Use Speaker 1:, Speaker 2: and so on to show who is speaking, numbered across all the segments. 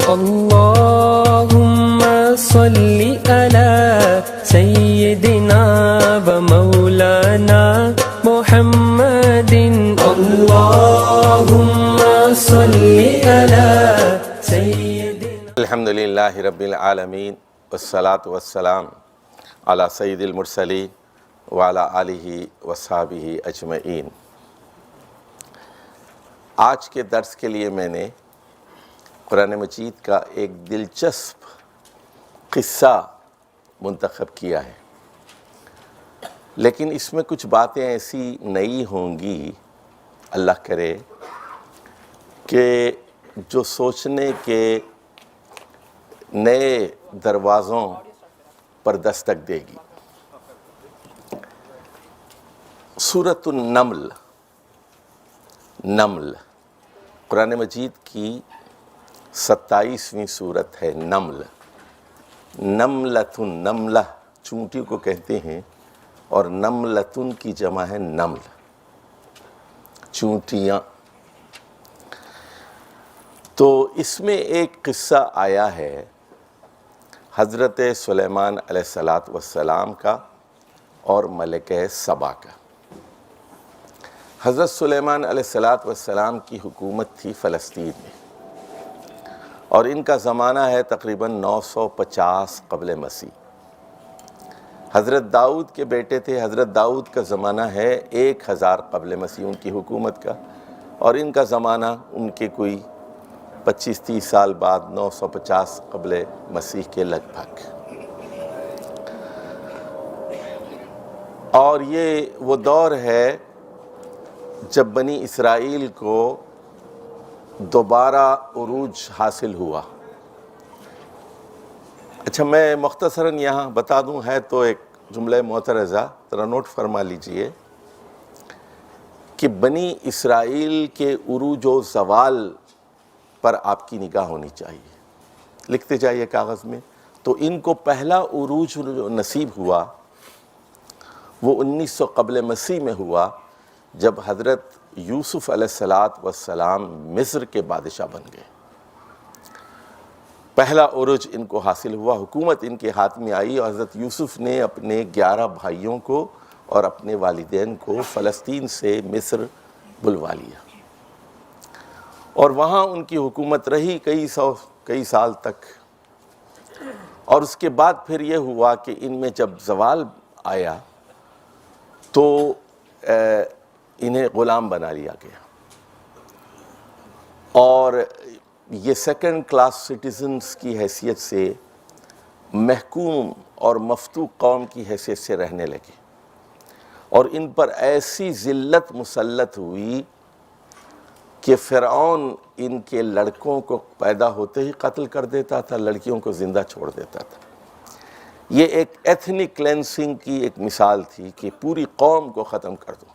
Speaker 1: اللهم صل على سيدنا ومولانا محمد اللهم صل على سيدنا
Speaker 2: الحمد للہ رب العالمین والصلاة والسلام علی سید المرسلین وعلی آلہ وصحبہ اجمعین۔ آج کے درس کے لیے میں نے قرآن مجید کا ایک دلچسپ قصہ منتخب کیا ہے، لیکن اس میں کچھ باتیں ایسی نئی ہوں گی، اللہ کرے، کہ جو سوچنے کے نئے دروازوں پر دستک دے گی۔ سورۃ النمل، نمل قرآن مجید کی 27ویں سورت ہے۔ نمل، نملۃ، نملہ چونٹی کو کہتے ہیں، اور نملۃ کی جمع ہے نمل، چونٹیاں۔ تو اس میں ایک قصہ آیا ہے حضرت سلیمان علیہ السلام کا اور ملکہ سبا کا۔ حضرت سلیمان علیہ السلام کی حکومت تھی فلسطین میں، اور ان کا زمانہ ہے تقریباً 950 قبل مسیح۔ حضرت داؤد کے بیٹے تھے، حضرت داؤد کا زمانہ ہے 1000 قبل مسیح ان کی حکومت کا، اور ان کا زمانہ ان کے کوئی 25-30 سال بعد 950 قبل مسیح کے لگ بھگ۔ اور یہ وہ دور ہے جب بنی اسرائیل کو دوبارہ عروج حاصل ہوا۔ اچھا، میں مختصراً یہاں بتا دوں، ہے تو ایک جملہ معترضہ، ذرا نوٹ فرما لیجئے کہ بنی اسرائیل کے عروج و زوال پر آپ کی نگاہ ہونی چاہیے، لکھتے جائیے کاغذ میں۔ تو ان کو پہلا عروج جو نصیب ہوا وہ 1900 قبل مسیح میں ہوا، جب حضرت یوسف علیہ السلام مصر کے بادشاہ بن گئے۔ پہلا عروج ان کو حاصل ہوا، حکومت ان کے ہاتھ میں آئی، اور حضرت یوسف نے اپنے 11 بھائیوں کو اور اپنے والدین کو فلسطین سے مصر بلوا لیا، اور وہاں ان کی حکومت رہی کئی سال تک۔ اور اس کے بعد پھر یہ ہوا کہ ان میں جب زوال آیا تو انہیں غلام بنا لیا گیا، اور یہ سیکنڈ کلاس سٹیزنز کی حیثیت سے محکوم اور مفتوح قوم کی حیثیت سے رہنے لگے، اور ان پر ایسی ذلت مسلط ہوئی کہ فرعون ان کے لڑکوں کو پیدا ہوتے ہی قتل کر دیتا تھا، لڑکیوں کو زندہ چھوڑ دیتا تھا۔ یہ ایک ایتھنک کلینسنگ کی ایک مثال تھی کہ پوری قوم کو ختم کر دو،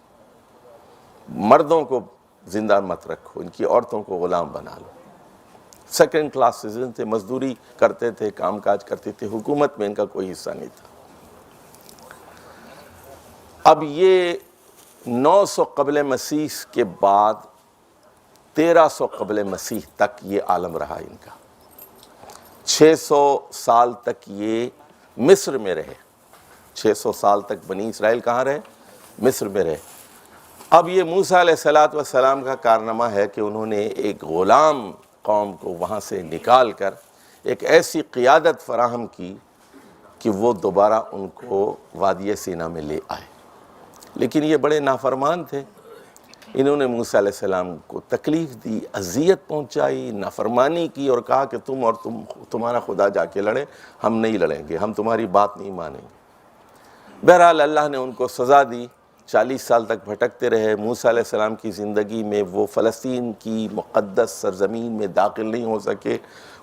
Speaker 2: مردوں کو زندہ مت رکھو، ان کی عورتوں کو غلام بنا لو۔ سیکنڈ کلاس سٹیزن تھے، مزدوری کرتے تھے، کام کاج کرتے تھے، حکومت میں ان کا کوئی حصہ نہیں تھا۔ اب یہ 900 قبل مسیح کے بعد 1300 قبل مسیح تک یہ عالم رہا ان کا۔ 600 سال تک یہ مصر میں رہے، 600 سال تک بنی اسرائیل کہاں رہے؟ مصر میں رہے۔ اب یہ موسیٰ علیہ السلام کا کارنامہ ہے کہ انہوں نے ایک غلام قوم کو وہاں سے نکال کر ایک ایسی قیادت فراہم کی کہ وہ دوبارہ ان کو وادی سینا میں لے آئے۔ لیکن یہ بڑے نافرمان تھے، انہوں نے موسیٰ علیہ السلام کو تکلیف دی، اذیت پہنچائی، نافرمانی کی، اور کہا کہ تمہارا خدا جا کے لڑے، ہم نہیں لڑیں گے، ہم تمہاری بات نہیں مانیں گے۔ بہرحال اللہ نے ان کو سزا دی، 40 سال تک بھٹکتے رہے۔ موسیٰ علیہ السلام کی زندگی میں وہ فلسطین کی مقدس سرزمین میں داخل نہیں ہو سکے،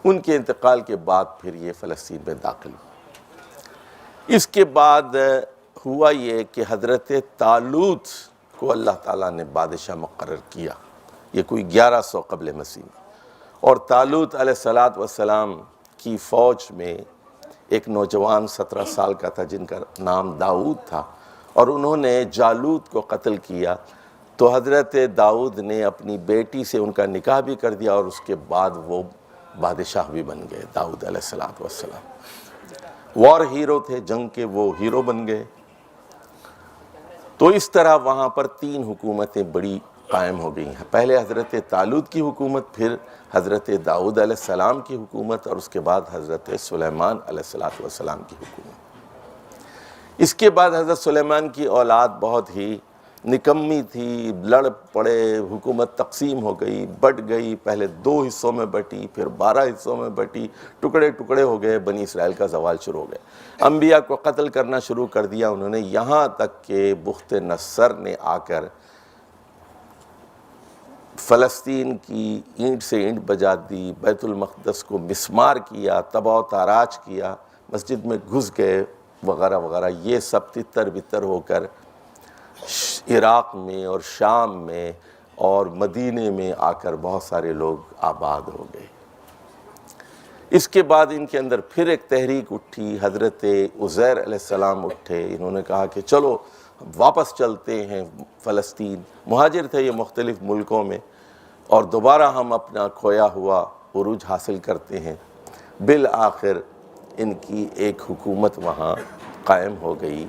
Speaker 2: ان کے انتقال کے بعد پھر یہ فلسطین میں داخل ہوئے۔ اس کے بعد ہوا یہ کہ حضرت طالوت کو اللہ تعالیٰ نے بادشاہ مقرر کیا، یہ کوئی 1100 قبل مسیح میں، اور طالوت علیہ السلام کی فوج میں ایک نوجوان 17 سال کا تھا جن کا نام داؤد تھا، اور انہوں نے جالوت کو قتل کیا۔ تو حضرت داؤد نے اپنی بیٹی سے ان کا نکاح بھی کر دیا، اور اس کے بعد وہ بادشاہ بھی بن گئے داؤد علیہ السلام، وار ہیرو تھے، جنگ کے وہ ہیرو بن گئے۔ تو اس طرح وہاں پر 3 حکومتیں بڑی قائم ہو گئی ہیں، پہلے حضرت طالوت کی حکومت، پھر حضرت داؤد علیہ السلام کی حکومت، اور اس کے بعد حضرت سلیمان علیہ السلام کی حکومت۔ اس کے بعد حضرت سلیمان کی اولاد بہت ہی نکمی تھی، لڑ پڑے، حکومت تقسیم ہو گئی، بٹ گئی، پہلے 2 حصوں میں بٹی، پھر 12 حصوں میں بٹی، ٹکڑے ٹکڑے ہو گئے، بنی اسرائیل کا زوال شروع ہو گیا، انبیاء کو قتل کرنا شروع کر دیا انہوں نے، یہاں تک کہ بخت نصر نے آ کر فلسطین کی اینٹ سے اینٹ بجا دی، بیت المقدس کو مسمار کیا، تباہ و تاراج کیا، مسجد میں گھس گئے وغیرہ وغیرہ۔ یہ سب تتر بتر ہو کر عراق میں اور شام میں اور مدینے میں آ کر بہت سارے لوگ آباد ہو گئے۔ اس کے بعد ان کے اندر پھر ایک تحریک اٹھی، حضرت عزیر علیہ السلام اٹھے، انہوں نے کہا کہ چلو واپس چلتے ہیں فلسطین، مہاجر تھے یہ مختلف ملکوں میں، اور دوبارہ ہم اپنا کھویا ہوا عروج حاصل کرتے ہیں۔ بالآخر ان کی ایک حکومت وہاں قائم ہو گئی،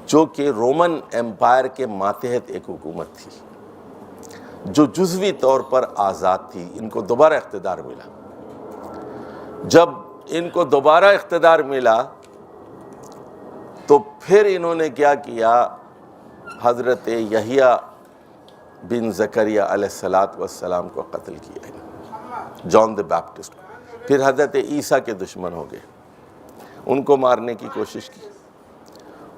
Speaker 2: جو کہ رومن ایمپائر کے ماتحت ایک حکومت تھی، جو جزوی طور پر آزاد تھی۔ ان کو دوبارہ اقتدار ملا۔ جب ان کو دوبارہ اقتدار ملا تو پھر انہوں نے کیا کیا، حضرت یحییٰ بن زکریا علیہ السلام کو قتل کیا، جان دی بیپٹسٹ۔ پھر حضرت عیسیٰ کے دشمن ہو گئے، ان کو مارنے کی کوشش کی،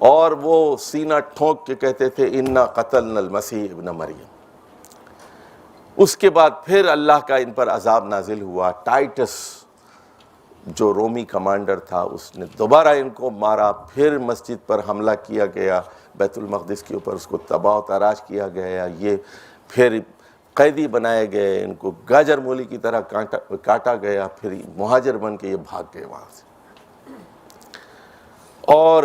Speaker 2: اور وہ سینہ ٹھونک کے کہتے تھے اِنَّا قَتَلْنَا الْمَسِیحَ ابْنَ مریم۔ اس کے بعد پھر اللہ کا ان پر عذاب نازل ہوا، ٹائٹس جو رومی کمانڈر تھا اس نے دوبارہ ان کو مارا، پھر مسجد پر حملہ کیا گیا، بیت المقدس کے اوپر اس کو تباہ و تاراج کیا گیا، یہ پھر قیدی بنائے گئے، ان کو گاجر مولی کی طرح کاٹا گیا، پھر مہاجر بن کے یہ بھاگ گئے وہاں سے۔ اور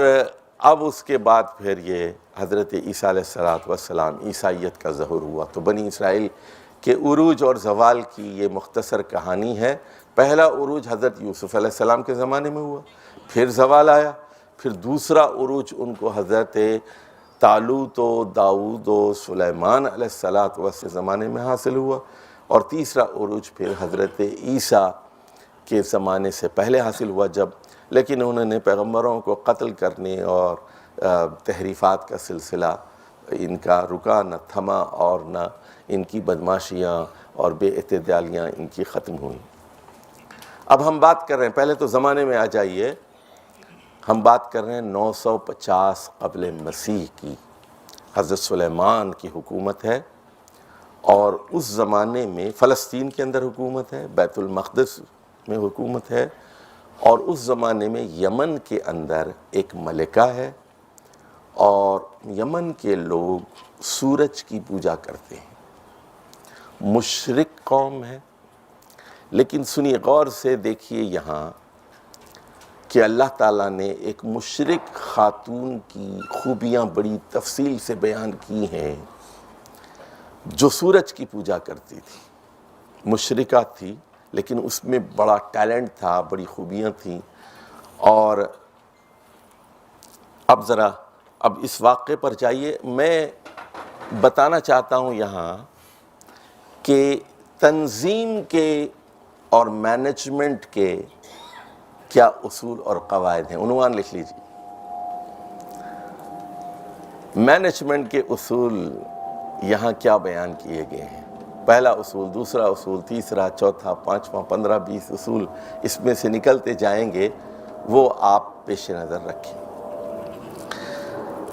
Speaker 2: اب اس کے بعد پھر یہ حضرت عیسیٰ علیہ السلام عیسائیت کا ظہور ہوا۔ تو بنی اسرائیل کے عروج اور زوال کی یہ مختصر کہانی ہے۔ پہلا عروج حضرت یوسف علیہ السلام کے زمانے میں ہوا، پھر زوال آیا، پھر دوسرا عروج ان کو حضرت طالوت و داؤد و سلیمان علیہ السلام کے زمانے میں حاصل ہوا، اور تیسرا عروج پھر حضرت عیسیٰ کے زمانے سے پہلے حاصل ہوا جب، لیکن انہوں نے پیغمبروں کو قتل کرنے اور تحریفات کا سلسلہ ان کا رکا نہ تھما، اور نہ ان کی بدماشیاں اور بے اعتدالیاں ان کی ختم ہوئیں۔ اب ہم بات کر رہے ہیں، پہلے تو زمانے میں آ جائیے، ہم بات کر رہے ہیں 950 قبل مسیح کی، حضرت سلیمان کی حکومت ہے، اور اس زمانے میں فلسطین کے اندر حکومت ہے، بیت المقدس میں حکومت ہے، اور اس زمانے میں یمن کے اندر ایک ملکہ ہے، اور یمن کے لوگ سورج کی پوجا کرتے ہیں، مشرک قوم ہے۔ لیکن سنیے غور سے، دیکھیے یہاں کہ اللہ تعالیٰ نے ایک مشرک خاتون کی خوبیاں بڑی تفصیل سے بیان کی ہیں، جو سورج کی پوجا کرتی تھی، مشرکہ تھی، لیکن اس میں بڑا ٹیلنٹ تھا، بڑی خوبیاں تھیں۔ اور اب اس واقعے پر جائیے، میں بتانا چاہتا ہوں یہاں کہ تنظیم کے اور مینجمنٹ کے کیا اصول اور قواعد ہیں۔ عنوان لکھ لیجیے، مینجمنٹ کے اصول یہاں کیا بیان کیے گئے ہیں۔ پہلا اصول، دوسرا اصول، تیسرا، چوتھا، پانچواں، 15، 20 اصول اس میں سے نکلتے جائیں گے، وہ آپ پیش نظر رکھیں۔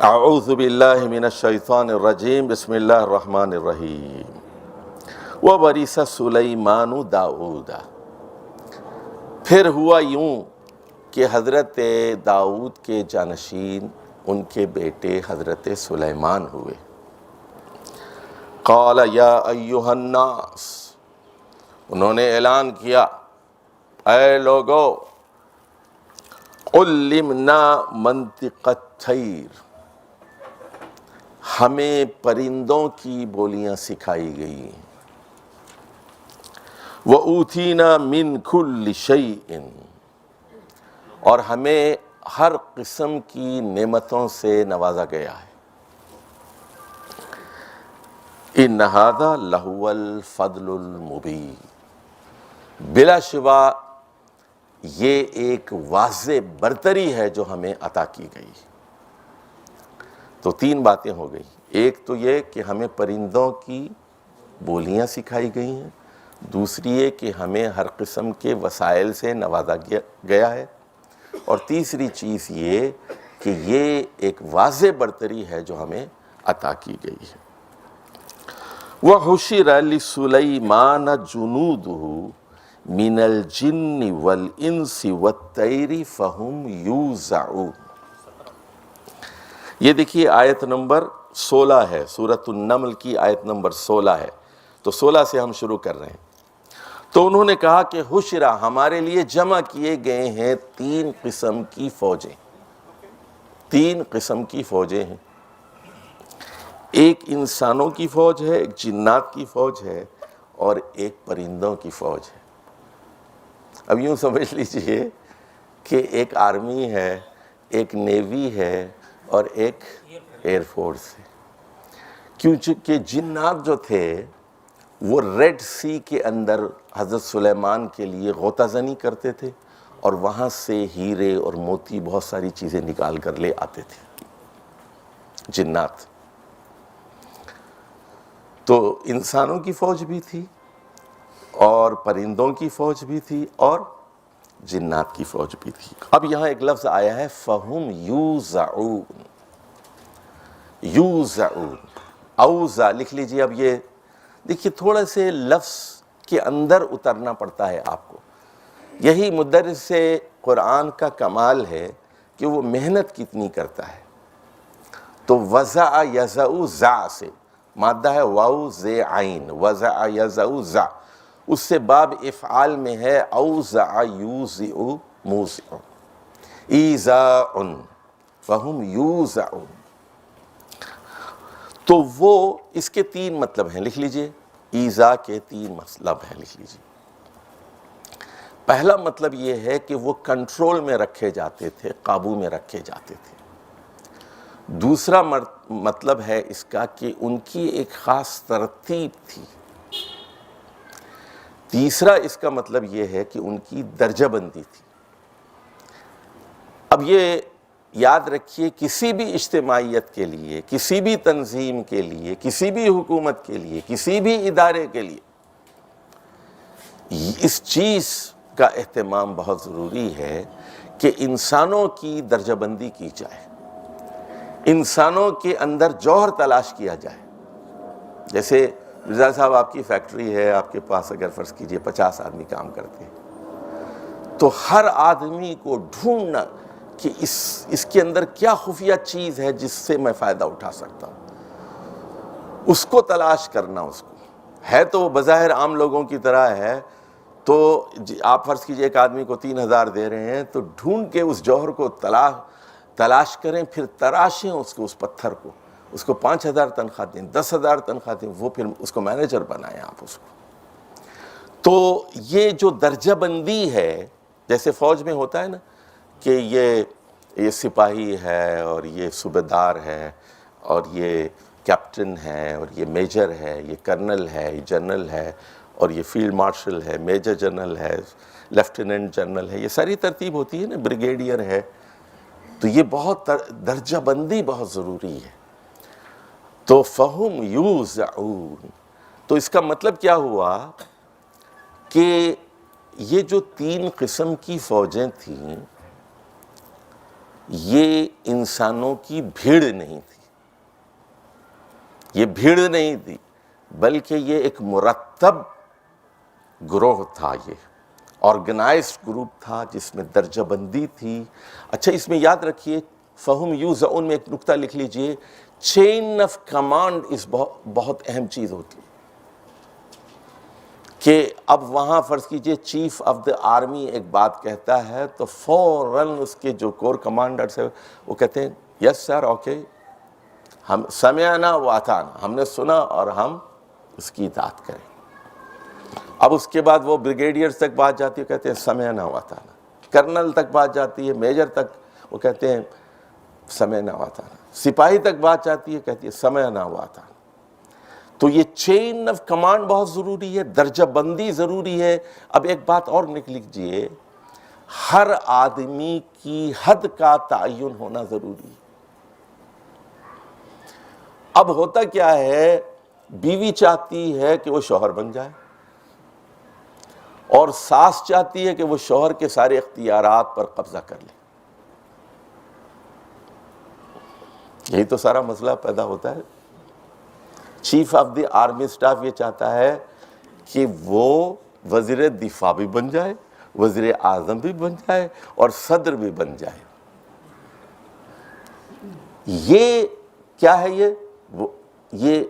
Speaker 2: اعوذ باللہ من الشیطان الرجیم، بسم اللہ الرحمن الرحیم۔ وَوَرِثَ سُلَيْمَانُ دَاؤُودَ۔ پھر ہوا یوں کہ حضرت داؤد کے جانشین ان کے بیٹے حضرت سلیمان ہوئے۔ قال یا ایہا الناس، انہوں نے اعلان کیا، اے لوگو، علمنا منطق الطیر، ہمیں پرندوں کی بولیاں سکھائی گئی ہیں۔ وَأُوتِينَا مِن كُلِّ شَيْءٍ، اور ہمیں ہر قسم کی نعمتوں سے نوازا گیا ہے۔ إِنَّ هَذَا لَهُوَ الْفَضْلُ الْمُبِينُ، بلا شبہ یہ ایک واضح برتری ہے جو ہمیں عطا کی گئی۔ تو تین باتیں ہو گئی، ایک تو یہ کہ ہمیں پرندوں کی بولیاں سکھائی گئی ہیں، دوسری یہ کہ ہمیں ہر قسم کے وسائل سے نوازا گیا ہے، اور تیسری چیز یہ کہ یہ ایک واضح برتری ہے جو ہمیں عطا کی گئی ہے۔ وَحُشِرَ لِسُلَيْمَانَ جُنُودُهُ مِنَ الْجِنِّ وَالْإِنسِ وَالطَّيْرِ فَهُمْ يُوزَعُونَ۔ یہ دیکھیے آیت نمبر 16 ہے، سورۃ النمل کی آیت نمبر 16 ہے، تو 16 سے ہم شروع کر رہے ہیں۔ تو انہوں نے کہا کہ حشرہ، ہمارے لیے جمع کیے گئے ہیں تین قسم کی فوجیں، تین قسم کی فوجیں ہیں، ایک انسانوں کی فوج ہے، ایک جنات کی فوج ہے، اور ایک پرندوں کی فوج ہے۔ اب یوں سمجھ لیجئے کہ ایک آرمی ہے، ایک نیوی ہے، اور ایک ایئر فورس ہے، کیونکہ جنات جو تھے وہ ریڈ سی کے اندر حضرت سلیمان کے لیے غوطہ زنی کرتے تھے، اور وہاں سے ہیرے اور موتی بہت ساری چیزیں نکال کر لے آتے تھے جنات۔ تو انسانوں کی فوج بھی تھی، اور پرندوں کی فوج بھی تھی، اور جنات کی فوج بھی تھی۔ اب یہاں ایک لفظ آیا ہے فَهُمْ يُوزَعُونَ، یوزعون، اوزع لکھ لیجئے۔ اب یہ دیکھیے تھوڑا سے لفظ کے اندر اترنا پڑتا ہے آپ کو، یہی مدرس قرآن کا کمال ہے کہ وہ محنت کتنی کرتا ہے۔ تو وضع یضع زع سے مادہ ہے واو زے عین، وضع یضع زع، اس سے باب افعال میں ہے اوزع یوزع موزع، ایزاء فہم یوزعون۔ تو وہ اس کے تین مطلب ہیں، لکھ لیجئے، ایذا کے تین مطلب ہیں، لکھ لیجئے۔ پہلا مطلب یہ ہے کہ وہ کنٹرول میں رکھے جاتے تھے، قابو میں رکھے جاتے تھے۔ دوسرا مطلب ہے اس کا کہ ان کی ایک خاص ترتیب تھی۔ تیسرا اس کا مطلب یہ ہے کہ ان کی درجہ بندی تھی۔ اب یہ یاد رکھیے، کسی بھی اجتماعیت کے لیے، کسی بھی تنظیم کے لیے، کسی بھی حکومت کے لیے، کسی بھی ادارے کے لیے اس چیز کا اہتمام بہت ضروری ہے کہ انسانوں کی درجہ بندی کی جائے، انسانوں کے اندر جوہر تلاش کیا جائے۔ جیسے مرزا صاحب آپ کی فیکٹری ہے، آپ کے پاس اگر فرض کیجئے 50 آدمی کام کرتے ہیں، تو ہر آدمی کو ڈھونڈنا کہ اس کے اندر کیا خفیہ چیز ہے جس سے میں فائدہ اٹھا سکتا ہوں، اس کو تلاش کرنا، اس کو ہے تو وہ بظاہر عام لوگوں کی طرح ہے، تو آپ فرض کیجئے ایک آدمی کو 3000 دے رہے ہیں، تو ڈھونڈ کے اس جوہر کو تلاش کریں، پھر تراشیں اس کو، اس پتھر کو، اس کو 5000 تنخواہ دیں، 10,000 تنخواہ دیں، وہ پھر اس کو مینیجر بنائیں آپ اس کو۔ تو یہ جو درجہ بندی ہے، جیسے فوج میں ہوتا ہے نا کہ یہ سپاہی ہے، اور یہ صوبیدار ہے، اور یہ کیپٹن ہے، اور یہ میجر ہے، یہ کرنل ہے، یہ جنرل ہے، اور یہ فیلڈ مارشل ہے، میجر جنرل ہے، لیفٹیننٹ جنرل ہے، یہ ساری ترتیب ہوتی ہے نا، بریگیڈیئر ہے۔ تو یہ بہت درجہ بندی بہت ضروری ہے۔ تو فہم یوزعون، تو اس کا مطلب کیا ہوا کہ یہ جو تین قسم کی فوجیں تھیں، یہ انسانوں کی بھیڑ نہیں تھی، یہ بھیڑ نہیں تھی، بلکہ یہ ایک مرتب گروہ تھا، یہ آرگنائزڈ گروپ تھا جس میں درجہ بندی تھی۔ اچھا اس میں یاد رکھیے فہم یوزعون میں ایک نکتہ لکھ لیجئے، چین آف کمانڈ اس بہت اہم چیز ہوتی ہے، کہ اب وہاں فرض کیجئے چیف آف دا آرمی ایک بات کہتا ہے تو فوراً اس کے جو کور کمانڈرز ہیں وہ کہتے ہیں یس سر، اوکے، ہم سمعنا و اطعنا، ہم نے سنا اور ہم اس کی اطاعت کریں۔ اب اس کے بعد وہ بریگیڈیئرز تک بات جاتی ہے، کہتے ہیں سمعنا واطعنا، کرنل تک بات جاتی ہے، میجر تک، وہ کہتے ہیں سمعنا واطعنا، سپاہی تک بات جاتی ہے، کہتی ہے سمعنا واطعنا۔ تو یہ چین آف کمانڈ بہت ضروری ہے، درجہ بندی ضروری ہے۔ اب ایک بات اور لکھ لیجئے، ہر آدمی کی حد کا تعین ہونا ضروری ہے۔ اب ہوتا کیا ہے، بیوی چاہتی ہے کہ وہ شوہر بن جائے، اور ساس چاہتی ہے کہ وہ شوہر کے سارے اختیارات پر قبضہ کر لے۔ یہی تو سارا مسئلہ پیدا ہوتا ہے۔ Chief of the army staff یہ چاہتا ہے کہ وہ وزیر دفاع بھی بن جائے، وزیر اعظم بھی بن جائے، اور صدر بھی بن جائے۔ یہ کیا ہے؟ یہ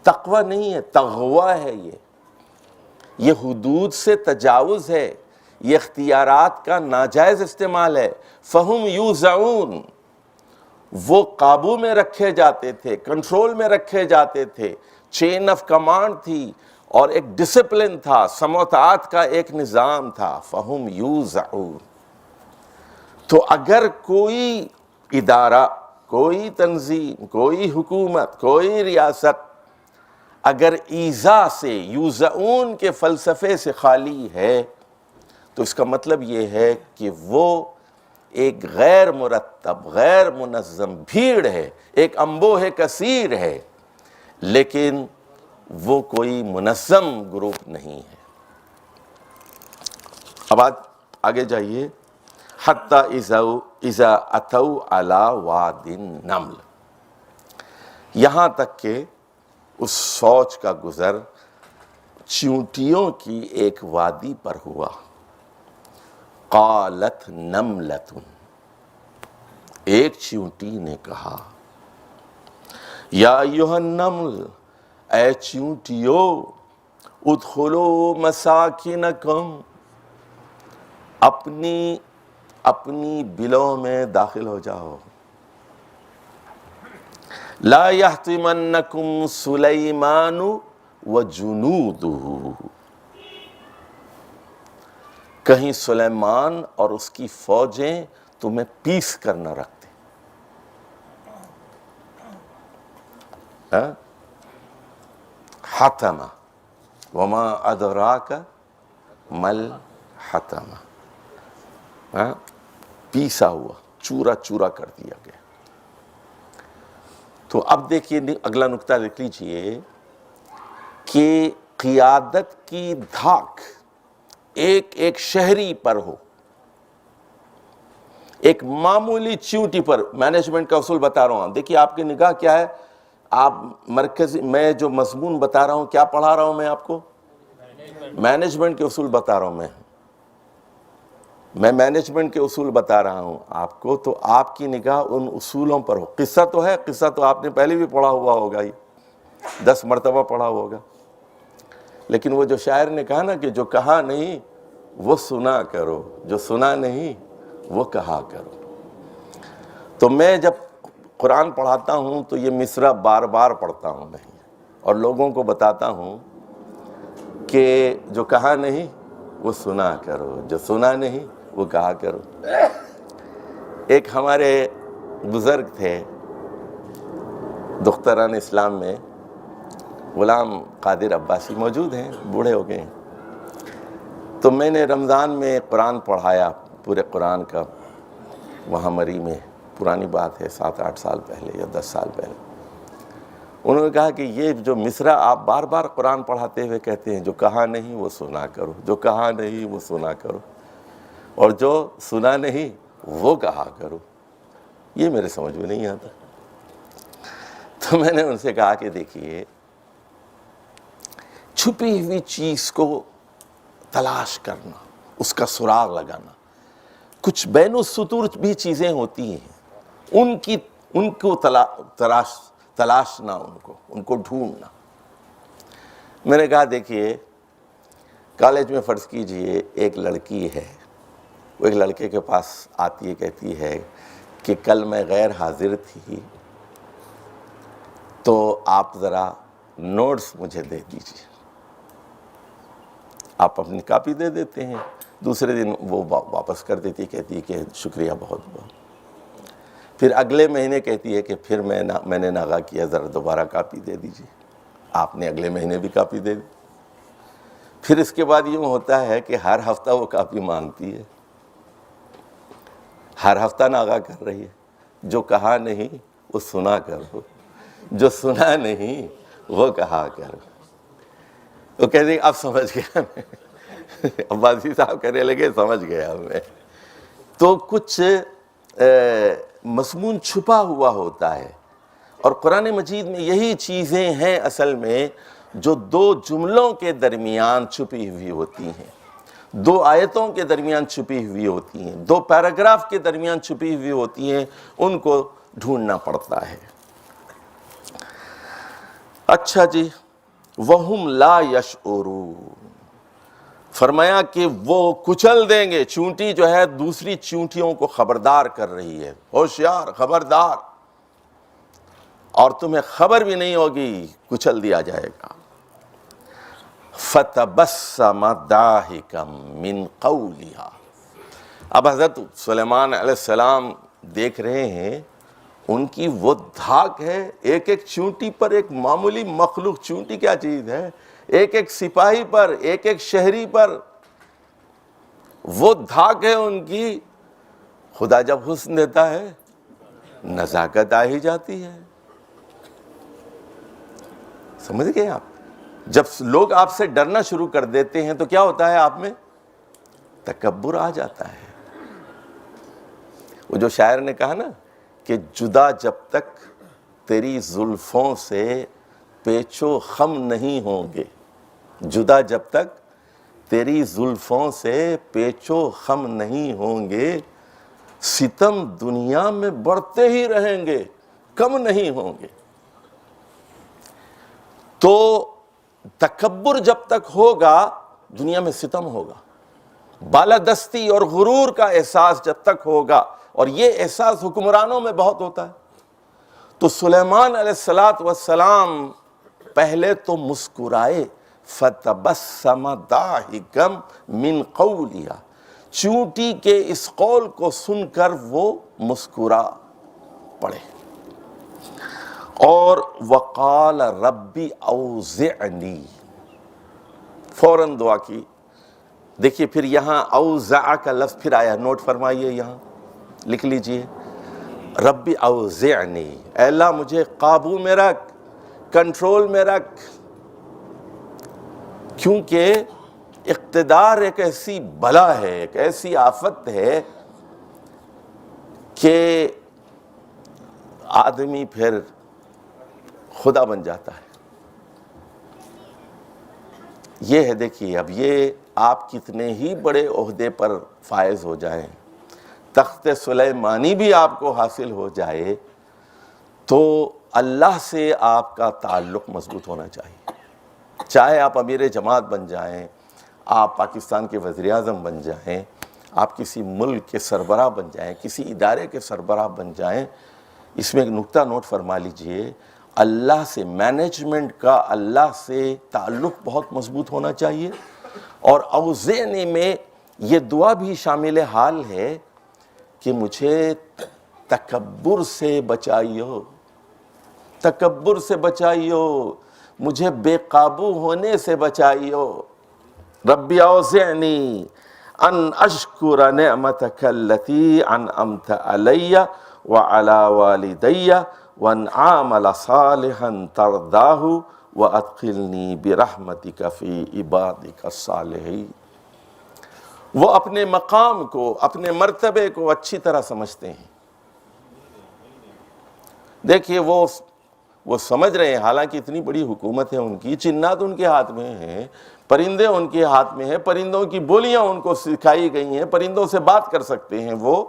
Speaker 2: تقوی نہیں ہے، تغوی ہے۔ یہ حدود سے تجاوز ہے، یہ اختیارات کا ناجائز استعمال ہے۔ فہم یوزعون، وہ قابو میں رکھے جاتے تھے، کنٹرول میں رکھے جاتے تھے، چین آف کمانڈ تھی، اور ایک ڈسپلن تھا، سمع و طاعت کا ایک نظام تھا۔ فہم یوزعون۔ تو اگر کوئی ادارہ، کوئی تنظیم، کوئی حکومت، کوئی ریاست اگر ایذا سے، یوزعون کے فلسفے سے خالی ہے، تو اس کا مطلب یہ ہے کہ وہ ایک غیر مرتب، غیر منظم بھیڑ ہے، ایک انبوہ کثیر ہے، لیکن وہ کوئی منظم گروپ نہیں ہے۔ اب آگے جائیے، حتی اذا اتوا علی واد النمل، یہاں تک کہ اس سوچ کا گزر چیونٹیوں کی ایک وادی پر ہوا۔ قالت نملۃ، ایک چیونٹی نے کہا، یا ایھا النمل، اے چیونٹیو، ادخلوا مساکنکم، اپنی بلوں میں داخل ہو جاؤ۔ لا یحطمنکم سلیمان وجنودہ، کہیں سلیمان اور اس کی فوجیں تمہیں پیس کر نہ رکھتے۔ حطمہ، وما ادراک مل حطمہ، پیسا ہوا، چورا چورا کر دیا گیا۔ تو اب دیکھیے اگلا نقطہ لکھ لیجئے کہ قیادت کی دھاک ایک شہری پر ہو، ایک معمولی چیونٹی پر۔ مینجمنٹ کا اصول بتا رہا ہوں، دیکھیے آپ کی نگاہ کیا ہے، آپ مرکزی، میں جو مضمون بتا رہا ہوں، کیا پڑھا رہا ہوں میں آپ کو؟ مینجمنٹ کے اصول بتا رہا ہوں میں مینجمنٹ کے اصول بتا رہا ہوں آپ کو، تو آپ کی نگاہ ان اصولوں پر ہو۔ قصہ تو ہے، قصہ تو آپ نے پہلے بھی پڑھا ہوا ہوگا، 10 مرتبہ پڑھا ہوا ہوگا، لیکن وہ جو شاعر نے کہا نا کہ جو کہا نہیں وہ سنا کرو، جو سنا نہیں وہ کہا کرو۔ تو میں جب قرآن پڑھاتا ہوں تو یہ مصرع بار بار پڑھتا ہوں میں، اور لوگوں کو بتاتا ہوں کہ جو کہا نہیں وہ سنا کرو، جو سنا نہیں وہ کہا کرو۔ ایک ہمارے بزرگ تھے دختران اسلام میں، غلام قادر عباسی، موجود ہیں، بوڑھے ہو گئے ہیں۔ تو میں نے رمضان میں قرآن پڑھایا، پورے قرآن کا، وہاں مری میں، پرانی بات ہے، 7-8 سال پہلے یا 10 سال پہلے۔ انہوں نے کہا کہ یہ جو مصرع آپ بار بار قرآن پڑھاتے ہوئے کہتے ہیں، جو کہا نہیں وہ سنا کرو، جو کہا نہیں وہ سنا کرو، اور جو سنا نہیں وہ کہا کرو، یہ میرے سمجھ میں نہیں آتا۔ تو میں نے ان سے کہا کہ دیکھیے، چھپی ہوئی چیز کو تلاش کرنا، اس کا سراغ لگانا، کچھ بین السطور بھی چیزیں ہوتی ہیں، ان کو تلاشنا، ان کو ڈھونڈنا۔ میں نے کہا دیکھیے، کالج میں فرض کیجئے ایک لڑکی ہے، وہ ایک لڑکے کے پاس آتی ہے، کہتی ہے کہ کل میں غیر حاضر تھی، تو آپ ذرا نوٹس مجھے دے دیجیے۔ آپ اپنی کاپی دے دیتے ہیں، دوسرے دن وہ واپس کر دیتی، کہتی ہے کہ شکریہ بہت بہت. پھر اگلے مہینے کہتی ہے کہ پھر میں نے ناغہ کیا، ذرا دوبارہ کاپی دے دیجیے. آپ نے اگلے مہینے بھی کاپی دے دی. پھر اس کے بعد یوں ہوتا ہے کہ ہر ہفتہ وہ کاپی مانگتی ہے، ہر ہفتہ ناغہ کر رہی ہے. جو کہا نہیں وہ سنا کرو، جو سنا نہیں وہ کہا کرو. وہ کہتے ہیں اب سمجھ گیا میں. عباسی صاحب کہنے لگے سمجھ گیا میں. تو کچھ مضمون چھپا ہوا ہوتا ہے، اور قرآن مجید میں یہی چیزیں ہیں اصل میں جو دو جملوں کے درمیان چھپی ہوئی ہوتی ہیں، دو آیتوں کے درمیان چھپی ہوئی ہوتی ہیں، دو پیراگراف کے درمیان چھپی ہوئی ہوتی ہیں. ان کو ڈھونڈنا پڑتا ہے. اچھا جی، وَهُمْ لَا يَشْعُرُونَ، فرمایا کہ وہ کچل دیں گے. چونٹی جو ہے دوسری چونٹیوں کو خبردار کر رہی ہے، ہوشیار، خبردار، اور تمہیں خبر بھی نہیں ہوگی، کچل دیا جائے گا. فَتَبَسَّمَ ضَاحِكًا مِّن قَوْلِهَا. اب حضرت سلیمان علیہ السلام دیکھ رہے ہیں ان کی وہ دھاک ہے، ایک ایک چونٹی پر، ایک معمولی مخلوق، چونٹی کیا چیز ہے، ایک ایک سپاہی پر، ایک ایک شہری پر وہ دھاک ہے ان کی. خدا جب حسن دیتا ہے نزاکت آ ہی جاتی ہے. سمجھ گئے آپ؟ جب لوگ آپ سے ڈرنا شروع کر دیتے ہیں تو کیا ہوتا ہے؟ آپ میں تکبر آ جاتا ہے. وہ جو شاعر نے کہا نا کہ جدا جب تک تیری زلفوں سے پیچ و خم نہیں ہوں گے، جدا جب تک تیری زلفوں سے پیچ و خم نہیں ہوں گے، ستم دنیا میں بڑھتے ہی رہیں گے، کم نہیں ہوں گے. تو تکبر جب تک ہوگا دنیا میں ستم ہوگا. بالادستی اور غرور کا احساس جب تک ہوگا، اور یہ احساس حکمرانوں میں بہت ہوتا ہے. تو سلیمان علیہ السلام پہلے تو مسکرائے، فَتَبَسَّمَ ضَاحِكًا مِّن قَوْلِهَا، چونٹی کے اس قول کو سن کر وہ مسکرا پڑے. اور وقال ربی اوزعنی، فوراً دعا کی. دیکھیے پھر یہاں اوزع کا لفظ پھر آیا، نوٹ فرمائیے، یہاں لکھ لیجئے، ربی اوزعنی، اے اللہ مجھے قابو میں رکھ، کنٹرول میں رکھ. کیونکہ اقتدار ایک ایسی بلا ہے، ایک ایسی آفت ہے کہ آدمی پھر خدا بن جاتا ہے. یہ ہے، دیکھیے اب یہ آپ کتنے ہی بڑے عہدے پر فائز ہو جائیں، تخت سلیمانی بھی آپ کو حاصل ہو جائے، تو اللہ سے آپ کا تعلق مضبوط ہونا چاہیے. چاہے آپ امیر جماعت بن جائیں، آپ پاکستان کے وزیر اعظم بن جائیں، آپ کسی ملک کے سربراہ بن جائیں، کسی ادارے کے سربراہ بن جائیں، اس میں ایک نکتہ نوٹ فرما لیجئے، اللہ سے، مینجمنٹ کا اللہ سے تعلق بہت مضبوط ہونا چاہیے. اور اوزعنی میں یہ دعا بھی شامل حال ہے کہ مجھے تکبر سے بچائیو، تکبر سے بچائیو، مجھے بے قابو ہونے سے بچائیو. ربی اوزعنی ان اشکر نعمتک التی انعمت علی وعلی والدی وان اعمل صالحا ترضاہ وادخلنی برحمتک فی عبادک الصالحین. وہ اپنے مقام کو، اپنے مرتبے کو اچھی طرح سمجھتے ہیں. دیکھیے وہ سمجھ رہے ہیں، حالانکہ اتنی بڑی حکومت ہے ان کی، جنات ان کے ہاتھ میں ہیں، پرندے ان کے ہاتھ میں ہیں، پرندوں کی بولیاں ان کو سکھائی گئی ہیں، پرندوں سے بات کر سکتے ہیں وہ،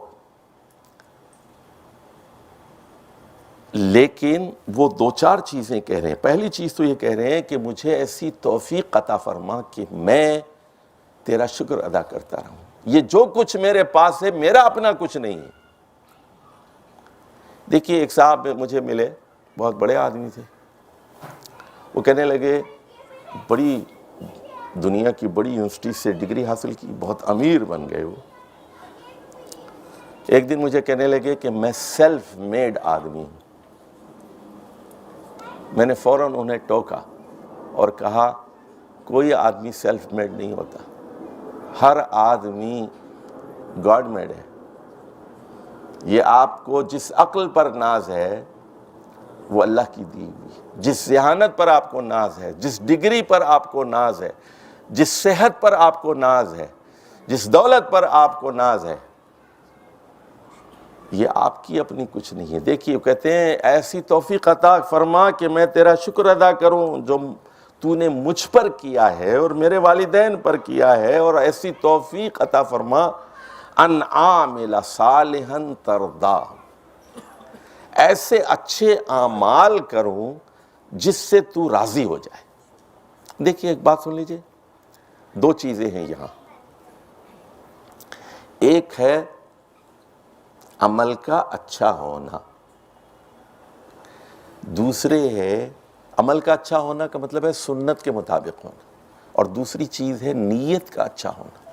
Speaker 2: لیکن وہ دو چار چیزیں کہہ رہے ہیں. پہلی چیز تو یہ کہہ رہے ہیں کہ مجھے ایسی توفیق عطا فرما کہ میں تیرا شکر ادا کرتا رہوں. یہ جو کچھ میرے پاس ہے میرا اپنا کچھ نہیں ہے. دیکھیے ایک صاحب مجھے ملے، بہت بڑے آدمی تھے، وہ کہنے لگے بڑی دنیا کی بڑی یونیورسٹی سے ڈگری حاصل کی، بہت امیر بن گئے وہ۔ ایک دن مجھے کہنے لگے کہ میں سیلف میڈ آدمی ہوں۔ میں نے فوراً انہیں ٹوکا اور کہا کوئی آدمی سیلف میڈ نہیں ہوتا، ہر آدمی گاڈ میڈ ہے۔ یہ آپ کو جس عقل پر ناز ہے وہ اللہ کی دی ہوئی، جس ذہانت پر آپ کو ناز ہے، جس ڈگری پر آپ کو ناز ہے، جس صحت پر آپ کو ناز ہے، جس دولت پر آپ کو ناز ہے، یہ آپ کی اپنی کچھ نہیں ہے۔ دیکھیے کہتے ہیں ایسی توفیق عطا فرما کہ میں تیرا شکر ادا کروں جو تو نے مجھ پر کیا ہے اور میرے والدین پر کیا ہے، اور ایسی توفیق عطا فرما ان عامل صالحا ترضا، ایسے اچھے اعمال کروں جس سے تو راضی ہو جائے۔ دیکھیے ایک بات سن لیجئے، دو چیزیں ہیں یہاں، ایک ہے عمل کا اچھا ہونا، دوسرے ہے عمل کا اچھا ہونا کا مطلب ہے سنت کے مطابق ہونا، اور دوسری چیز ہے نیت کا اچھا ہونا۔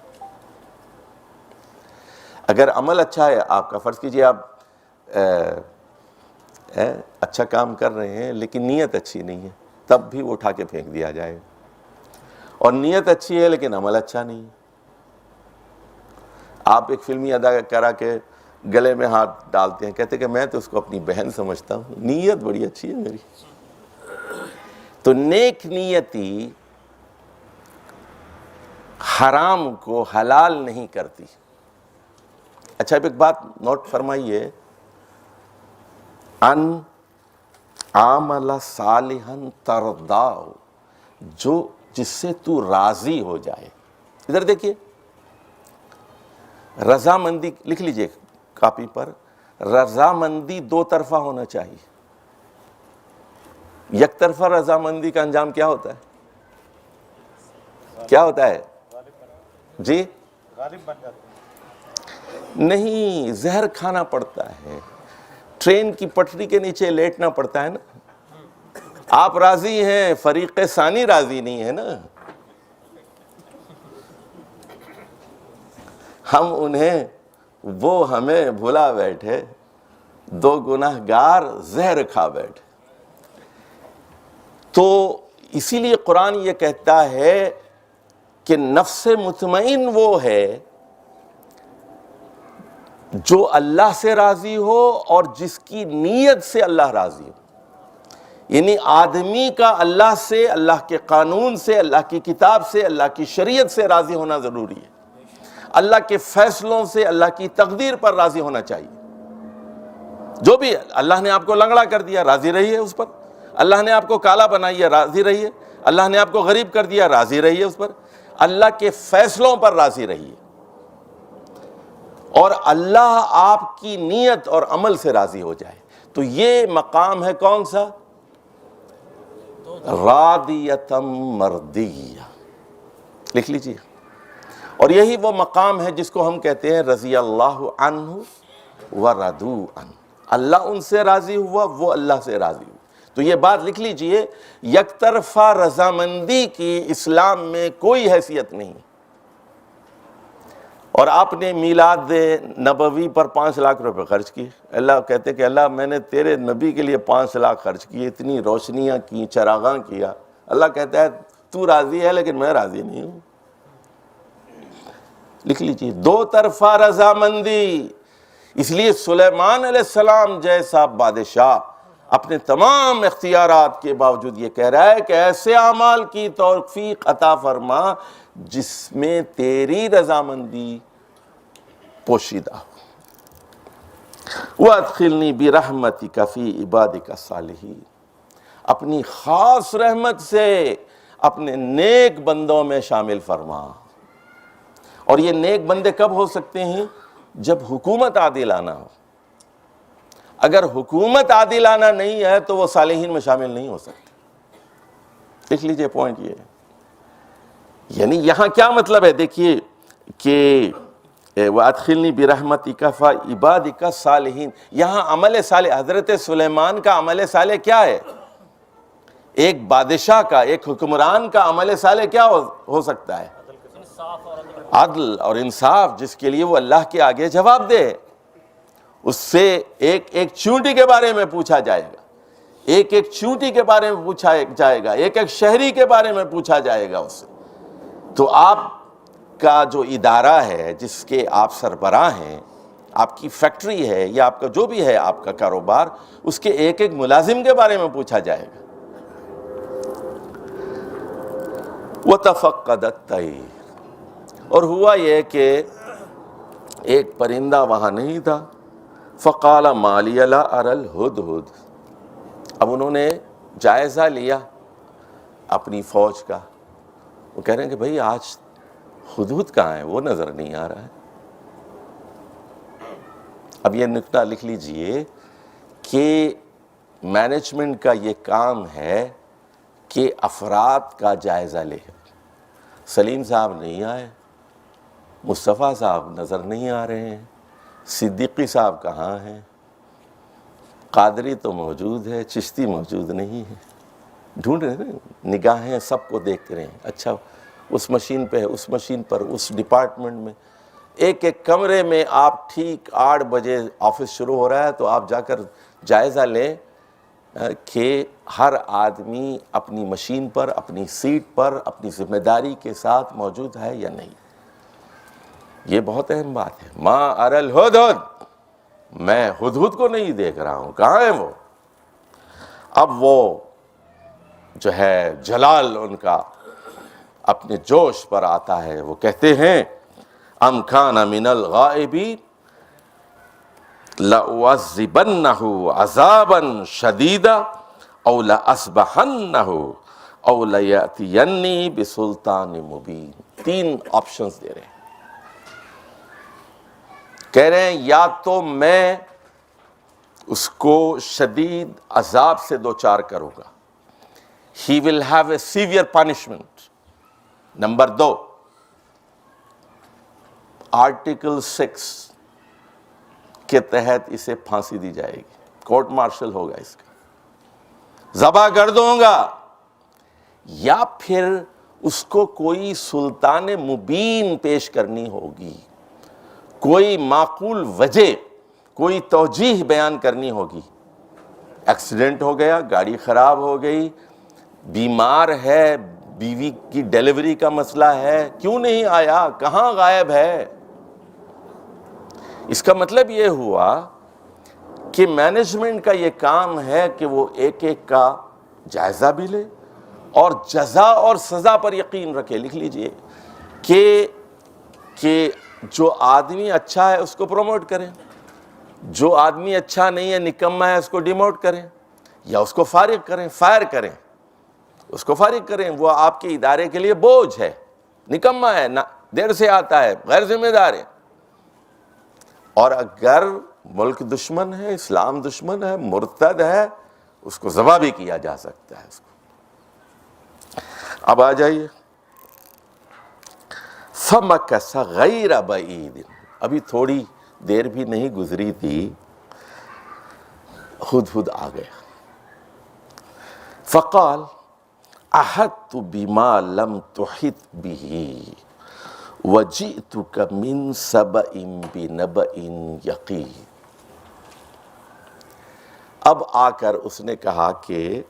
Speaker 2: اگر عمل اچھا ہے آپ کا، فرض کیجئے آپ اچھا کام کر رہے ہیں لیکن نیت اچھی نہیں ہے، تب بھی وہ اٹھا کے پھینک دیا جائے، اور نیت اچھی ہے لیکن عمل اچھا نہیں ہے۔ آپ ایک فلمی اداکارہ کے گلے میں ہاتھ ڈالتے ہیں، کہتے کہ میں تو اس کو اپنی بہن سمجھتا ہوں، نیت بڑی اچھی ہے میری۔ تو نیک نیتی حرام کو حلال نہیں کرتی۔ اچھا ایک بات نوٹ فرمائیے، ان عامل صالحا ترضا، جو جس سے تو راضی ہو جائے۔ ادھر دیکھیے، رضامندی لکھ لیجئے کاپی پر، رضامندی دو طرفہ ہونا چاہیے۔ یک طرفہ رضامندی کا انجام کیا ہوتا ہے؟ کیا ہوتا ہے جی؟
Speaker 3: غالب بن جاتے ہیں۔
Speaker 2: نہیں، زہر کھانا پڑتا ہے، ٹرین کی پٹری کے نیچے لیٹنا پڑتا ہے نا۔ آپ راضی ہیں، فریق ثانی راضی نہیں ہے نا۔ ہم انہیں، وہ ہمیں بھلا بیٹھے، دو گناہگار زہر کھا بیٹھے۔ تو اسی لیے قرآن یہ کہتا ہے کہ نفس مطمئن وہ ہے جو اللہ سے راضی ہو اور جس کی نیت سے اللہ راضی ہو۔ یعنی آدمی کا اللہ سے، اللہ کے قانون سے، اللہ کی کتاب سے، اللہ کی شریعت سے راضی ہونا ضروری ہے۔ اللہ کے فیصلوں سے، اللہ کی تقدیر پر راضی ہونا چاہیے۔ جو بھی اللہ نے آپ کو لنگڑا کر دیا، راضی رہیے اس پر۔ اللہ نے آپ کو کالا بنایا، راضی رہیے۔ اللہ نے آپ کو غریب کر دیا، راضی رہیے اس پر۔ اللہ کے فیصلوں پر راضی رہیے، اور اللہ آپ کی نیت اور عمل سے راضی ہو جائے۔ تو یہ مقام ہے کون سا؟ راضیۃ مردیہ، لکھ لیجیے۔ اور یہی وہ مقام ہے جس کو ہم کہتے ہیں رضی اللہ عنہ ورضوا عنہ، اللہ ان سے راضی ہوا، وہ اللہ سے راضی ہوا۔ تو یہ بات لکھ لیجئے، یک طرفہ رضامندی کی اسلام میں کوئی حیثیت نہیں۔ اور آپ نے میلاد نبوی پر 5 لاکھ روپے خرچ کیے، اللہ کہتے کہ اللہ میں نے تیرے نبی کے لیے 5 لاکھ خرچ کیے، اتنی روشنیاں کی، چراغاں کیا۔ اللہ کہتا ہے تو راضی ہے لیکن میں راضی نہیں ہوں۔ لکھ لیجئے، دو طرفہ رضامندی۔ اس لیے سلیمان علیہ السلام جیسا بادشاہ اپنے تمام اختیارات کے باوجود یہ کہہ رہا ہے کہ ایسے اعمال کی توفیق عطا فرما جس میں تیری رضامندی پوشیدہ ہو۔ وَأَدْخِلْنِي بِرَحْمَتِكَ فِي عِبَادِكَ الصَّالِحِينَ، اپنی خاص رحمت سے اپنے نیک بندوں میں شامل فرما۔ اور یہ نیک بندے کب ہو سکتے ہیں؟ جب حکومت عادلانہ ہو۔ اگر حکومت عادلانہ نہیں ہے تو وہ صالحین میں شامل نہیں ہو سکتے۔ لکھ لیجئے پوائنٹ یہ ہے۔ یعنی یہاں کیا مطلب ہے؟ دیکھیے کہ وَأَدْخِلْنِي بِرَحْمَتِكَ فِي عِبَادِكَ الصَّالِحِينَ، یہاں عمل صالح، حضرت سلیمان کا عمل صالح کیا ہے؟ ایک بادشاہ کا، ایک حکمران کا عمل صالح کیا ہو سکتا ہے؟ عدل اور انصاف، جس کے لیے وہ اللہ کے آگے جواب دے۔ اس سے ایک ایک چونٹی کے بارے میں پوچھا جائے گا، ایک ایک چونٹی کے بارے میں پوچھا جائے گا، ایک ایک شہری کے بارے میں پوچھا جائے گا اس سے۔ تو آپ کا جو ادارہ ہے، جس کے آپ سربراہ ہیں، آپ کی فیکٹری ہے یا آپ کا جو بھی ہے آپ کا کاروبار، اس کے ایک ایک ملازم کے بارے میں پوچھا جائے گا۔ وَتَفَقَّدَ الطَّيْرَ، اور ہوا یہ کہ ایک پرندہ وہاں نہیں تھا۔ فَقَالَ مَا لِيَ لَا أَرَى الْهُدْهُدْ، اب انہوں نے جائزہ لیا اپنی فوج کا، وہ کہہ رہے ہیں کہ بھئی آج ہدہد کہاں ہے، وہ نظر نہیں آ رہا ہے۔ اب یہ نکتہ لکھ لیجئے کہ مینجمنٹ کا یہ کام ہے کہ افراد کا جائزہ لے۔ سلیم صاحب نہیں آئے، مصطفیٰ صاحب نظر نہیں آ رہے ہیں، صدیقی صاحب کہاں ہیں، قادری تو موجود ہے، چشتی موجود نہیں ہے، ڈھونڈ رہے ہیں، نگاہیں سب کو دیکھ رہے ہیں، اچھا اس مشین پہ ہے، اس مشین پر، اس ڈپارٹمنٹ میں، ایک ایک کمرے میں آپ ٹھیک 8 بجے آفس شروع ہو رہا ہے تو آپ جا کر جائزہ لیں کہ ہر آدمی اپنی مشین پر، اپنی سیٹ پر، اپنی ذمہ داری کے ساتھ موجود ہے یا نہیں۔ یہ بہت اہم بات ہے۔ ما اری الہدہد، میں ہدہد کو نہیں دیکھ رہا ہوں، کہاں ہے وہ؟ اب وہ جو ہے جلال ان کا اپنے جوش پر آتا ہے، وہ کہتے ہیں ام کان من الغائبین لَأُعَذِّبَنَّهُ عَذَابًا شَدِيدًا أَوْ لَأَصْبَحَنَّهُ أَوْ لَيَأْتِيَنِّي بِسُلْطَانٍ مُبِينٍ۔ 3 آپشنز دے رہے ہیں، کہہ رہے ہیں یا تو میں اس کو شدید عذاب سے دوچار کروں گا، he will have a severe punishment۔ Number 2، article 6 کے تحت اسے پھانسی دی جائے گی، کورٹ مارشل ہوگا، اس کا ذبح کر دوں گا، یا پھر اس کو کوئی سلطان مبین پیش کرنی ہوگی، کوئی معقول وجہ، کوئی توجیہ بیان کرنی ہوگی۔ ایکسیڈنٹ ہو گیا، گاڑی خراب ہو گئی، بیمار ہے، بیوی کی ڈیلیوری کا مسئلہ ہے، کیوں نہیں آیا، کہاں غائب ہے؟ اس کا مطلب یہ ہوا کہ مینجمنٹ کا یہ کام ہے کہ وہ ایک ایک کا جائزہ بھی لے اور جزا اور سزا پر یقین رکھے۔ لکھ لیجئے کہ جو آدمی اچھا ہے اس کو پروموٹ کریں، جو آدمی اچھا نہیں ہے، نکمہ ہے، اس کو ڈیموٹ کریں یا اس کو فارغ کریں، فائر کریں، اس کو فارغ کریں۔ وہ آپ کے ادارے کے لیے بوجھ ہے، نکمہ ہے، دیر سے آتا ہے، غیر ذمہ دار ہے۔ اور اگر ملک دشمن ہے، اسلام دشمن ہے، مرتد ہے، اس کو ذبح بھی کیا جا سکتا ہے۔ اس کو اب آ جائیے، فَمَكَثَ غَيْرَ بَعِيدٍ، ابھی تھوڑی دیر بھی نہیں گزری تھی، ہدہد آ گیا۔ فَقَالَ أَحَطْتُ بِمَا لَمْ تُحِطْ بِهِ وَجِئْتُكَ مِنْ سَبَإٍ بِنَبَإٍ یَقِینٍ۔ اب آ کر اس نے کہا کہ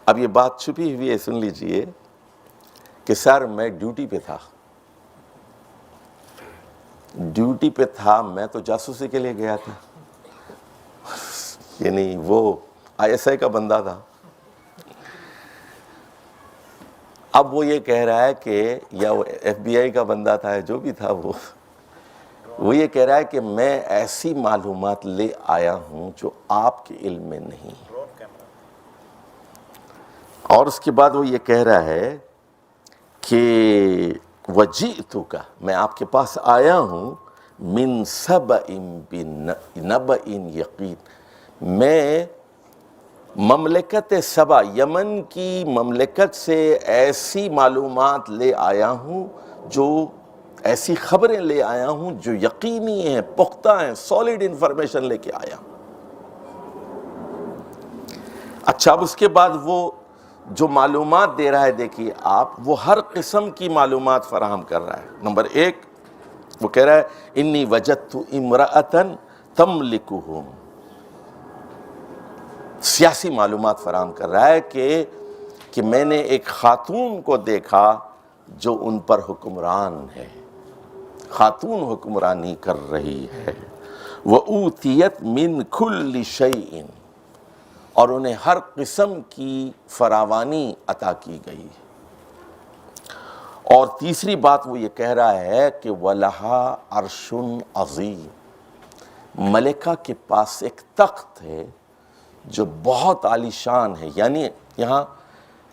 Speaker 2: اب یہ بات چھپی ہوئی ہے، سن لیجئے کہ سر میں ڈیوٹی پہ تھا، میں تو جاسوسی کے لیے گیا تھا، یعنی وہ ISI کا بندہ تھا۔ اب وہ یہ کہہ رہا ہے کہ یا وہ FBI کا بندہ تھا، جو بھی تھا وہ یہ کہہ رہا ہے کہ میں ایسی معلومات لے آیا ہوں جو آپ کے علم میں نہیں، اور اس کے بعد وہ یہ کہہ رہا ہے کہ وَجِئْتُكَ، میں آپ کے پاس آیا ہوں، مِن سَبَإٍ بِنَبَإٍ یقین، میں مملکت سبا، یمن کی مملکت سے ایسی معلومات لے آیا ہوں، جو ایسی خبریں لے آیا ہوں جو یقینی ہیں، پختہ ہیں، سالڈ انفارمیشن لے کے آیا ہوں۔ اچھا، اب اس کے بعد وہ جو معلومات دے رہا ہے، دیکھیے آپ، وہ ہر قسم کی معلومات فراہم کر رہا ہے۔ نمبر ایک، وہ کہہ رہا ہے انی وجدت امرأۃ تملکہم، سیاسی معلومات فراہم کر رہا ہے کہ میں نے ایک خاتون کو دیکھا جو ان پر حکمران ہے، خاتون حکمرانی کر رہی ہے۔ وَأُوتِيَتْ مِنْ كُلِّ شَيْءٍ، اور انہیں ہر قسم کی فراوانی عطا کی گئی۔ اور تیسری بات وہ یہ کہہ رہا ہے کہ وَلَهَا عَرْشٌ عَظِيمٌ، ملکہ کے پاس ایک تخت ہے جو بہت عالی شان ہے، یعنی یہاں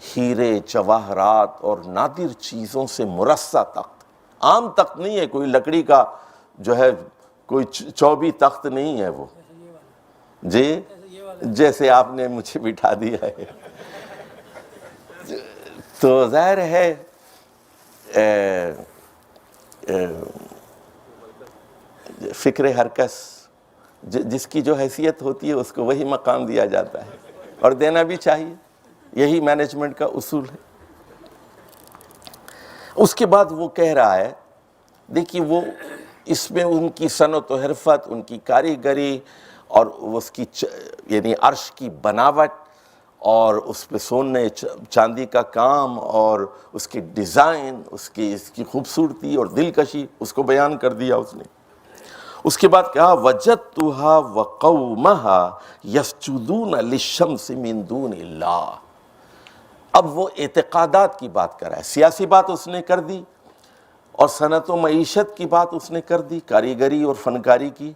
Speaker 2: ہیرے جواہرات اور نادر چیزوں سے مرصع تخت، عام تخت نہیں ہے، کوئی لکڑی کا جو ہے کوئی چوبی تخت نہیں ہے وہ، جی جیسے آپ نے مجھے بٹھا دیا ہے۔ تو ظاہر ہے فکر ہر کس، جس کی جو حیثیت ہوتی ہے اس کو وہی مقام دیا جاتا ہے، اور دینا بھی چاہیے، یہی مینجمنٹ کا اصول ہے۔ اس کے بعد وہ کہہ رہا ہے، دیکھیے وہ اس میں ان کی صنعت و حرفت، ان کی کاریگری، اور اس کی یعنی عرش کی بناوٹ، اور اس پہ سونے چاندی کا کام، اور اس کی ڈیزائن، اس کی خوبصورتی اور دلکشی، اس کو بیان کر دیا اس نے۔ اس کے بعد کہا وَجَدْتُهَا وَقَوْمَهَا يَسْجُدُونَ لِلشَّمْسِ مِن دُونِ اللَّهِ۔ اب وہ اعتقادات کی بات کر رہا ہے، سیاسی بات اس نے کر دی، اور صنعت و معیشت کی بات اس نے کر دی، کاریگری اور فنکاری کی۔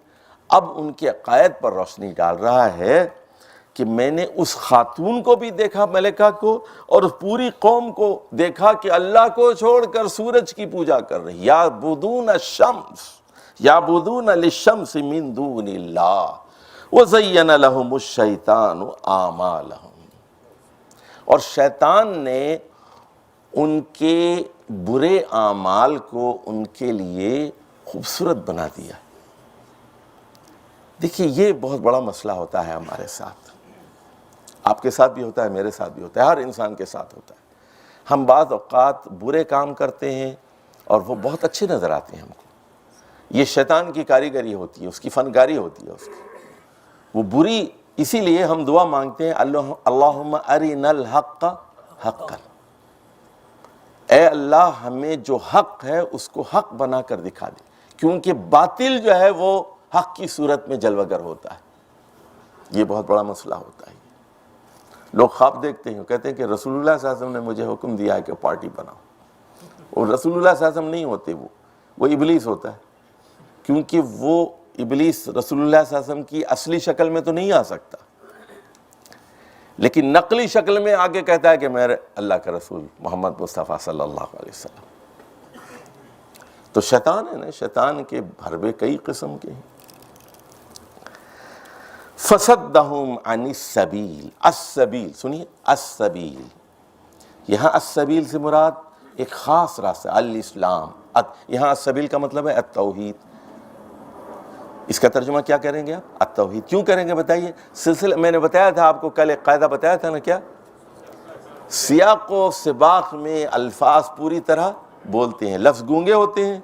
Speaker 2: اب ان کے عقائد پر روشنی ڈال رہا ہے کہ میں نے اس خاتون کو بھی دیکھا، ملکہ کو، اور اس پوری قوم کو دیکھا کہ اللہ کو چھوڑ کر سورج کی پوجا کر رہی، یعبدون الشمس، یعبدون للشمس من دون اللہ وزین لہم الشیطان اعمالہم، اور شیطان نے ان کے برے اعمال کو ان کے لیے خوبصورت بنا دیا۔ دیکھیے یہ بہت بڑا مسئلہ ہوتا ہے ہمارے ساتھ، آپ کے ساتھ بھی ہوتا ہے، میرے ساتھ بھی ہوتا ہے، ہر انسان کے ساتھ ہوتا ہے۔ ہم بعض اوقات برے کام کرتے ہیں اور وہ بہت اچھے نظر آتے ہیں ہم کو، یہ شیطان کی کاریگری ہوتی ہے، اس کی فنکاری ہوتی ہے، اس کی وہ بری، اسی لیے ہم دعا مانگتے ہیں اللہم ارنا الحق حقا، اے اللہ ہمیں جو حق ہے اس کو حق بنا کر دکھا دے، کیونکہ باطل جو ہے وہ حق کی صورت میں جلوہ گر ہوتا ہے۔ یہ بہت بڑا مسئلہ ہوتا ہے۔ لوگ خواب دیکھتے ہیں، کہتے ہیں کہ رسول اللہ صلی اللہ علیہ وسلم نے مجھے حکم دیا ہے کہ پارٹی بناؤ، اور رسول اللہ صلی اللہ علیہ وسلم نہیں ہوتے، وہ ابلیس ہوتا ہے، کیونکہ وہ ابلیس رسول اللہ صلی اللہ علیہ وسلم کی اصلی شکل میں تو نہیں آ سکتا، لیکن نقلی شکل میں آگے کہتا ہے کہ میں اللہ کا رسول محمد مصطفیٰ صلی اللہ علیہ وسلم۔ تو شیطان ہے نا، شیطان کے حربے کئی قسم کے ہیں۔ فَصَدَّهُمْ عَنِ السَّبِيلِ، السبیل سنیے، السبیل، یہاں السبیل سے مراد ایک خاص راستہ، الاسلام، یہاں السبیل کا مطلب ہے التوحید۔ اس کا ترجمہ کیا کریں گے آپ؟ التوحید۔ کیوں کریں گے بتائیے؟ سلسلہ میں نے بتایا تھا آپ کو کل، ایک قاعدہ بتایا تھا نا، کیا؟ سیاق و سباق میں الفاظ پوری طرح بولتے ہیں، لفظ گونگے ہوتے ہیں،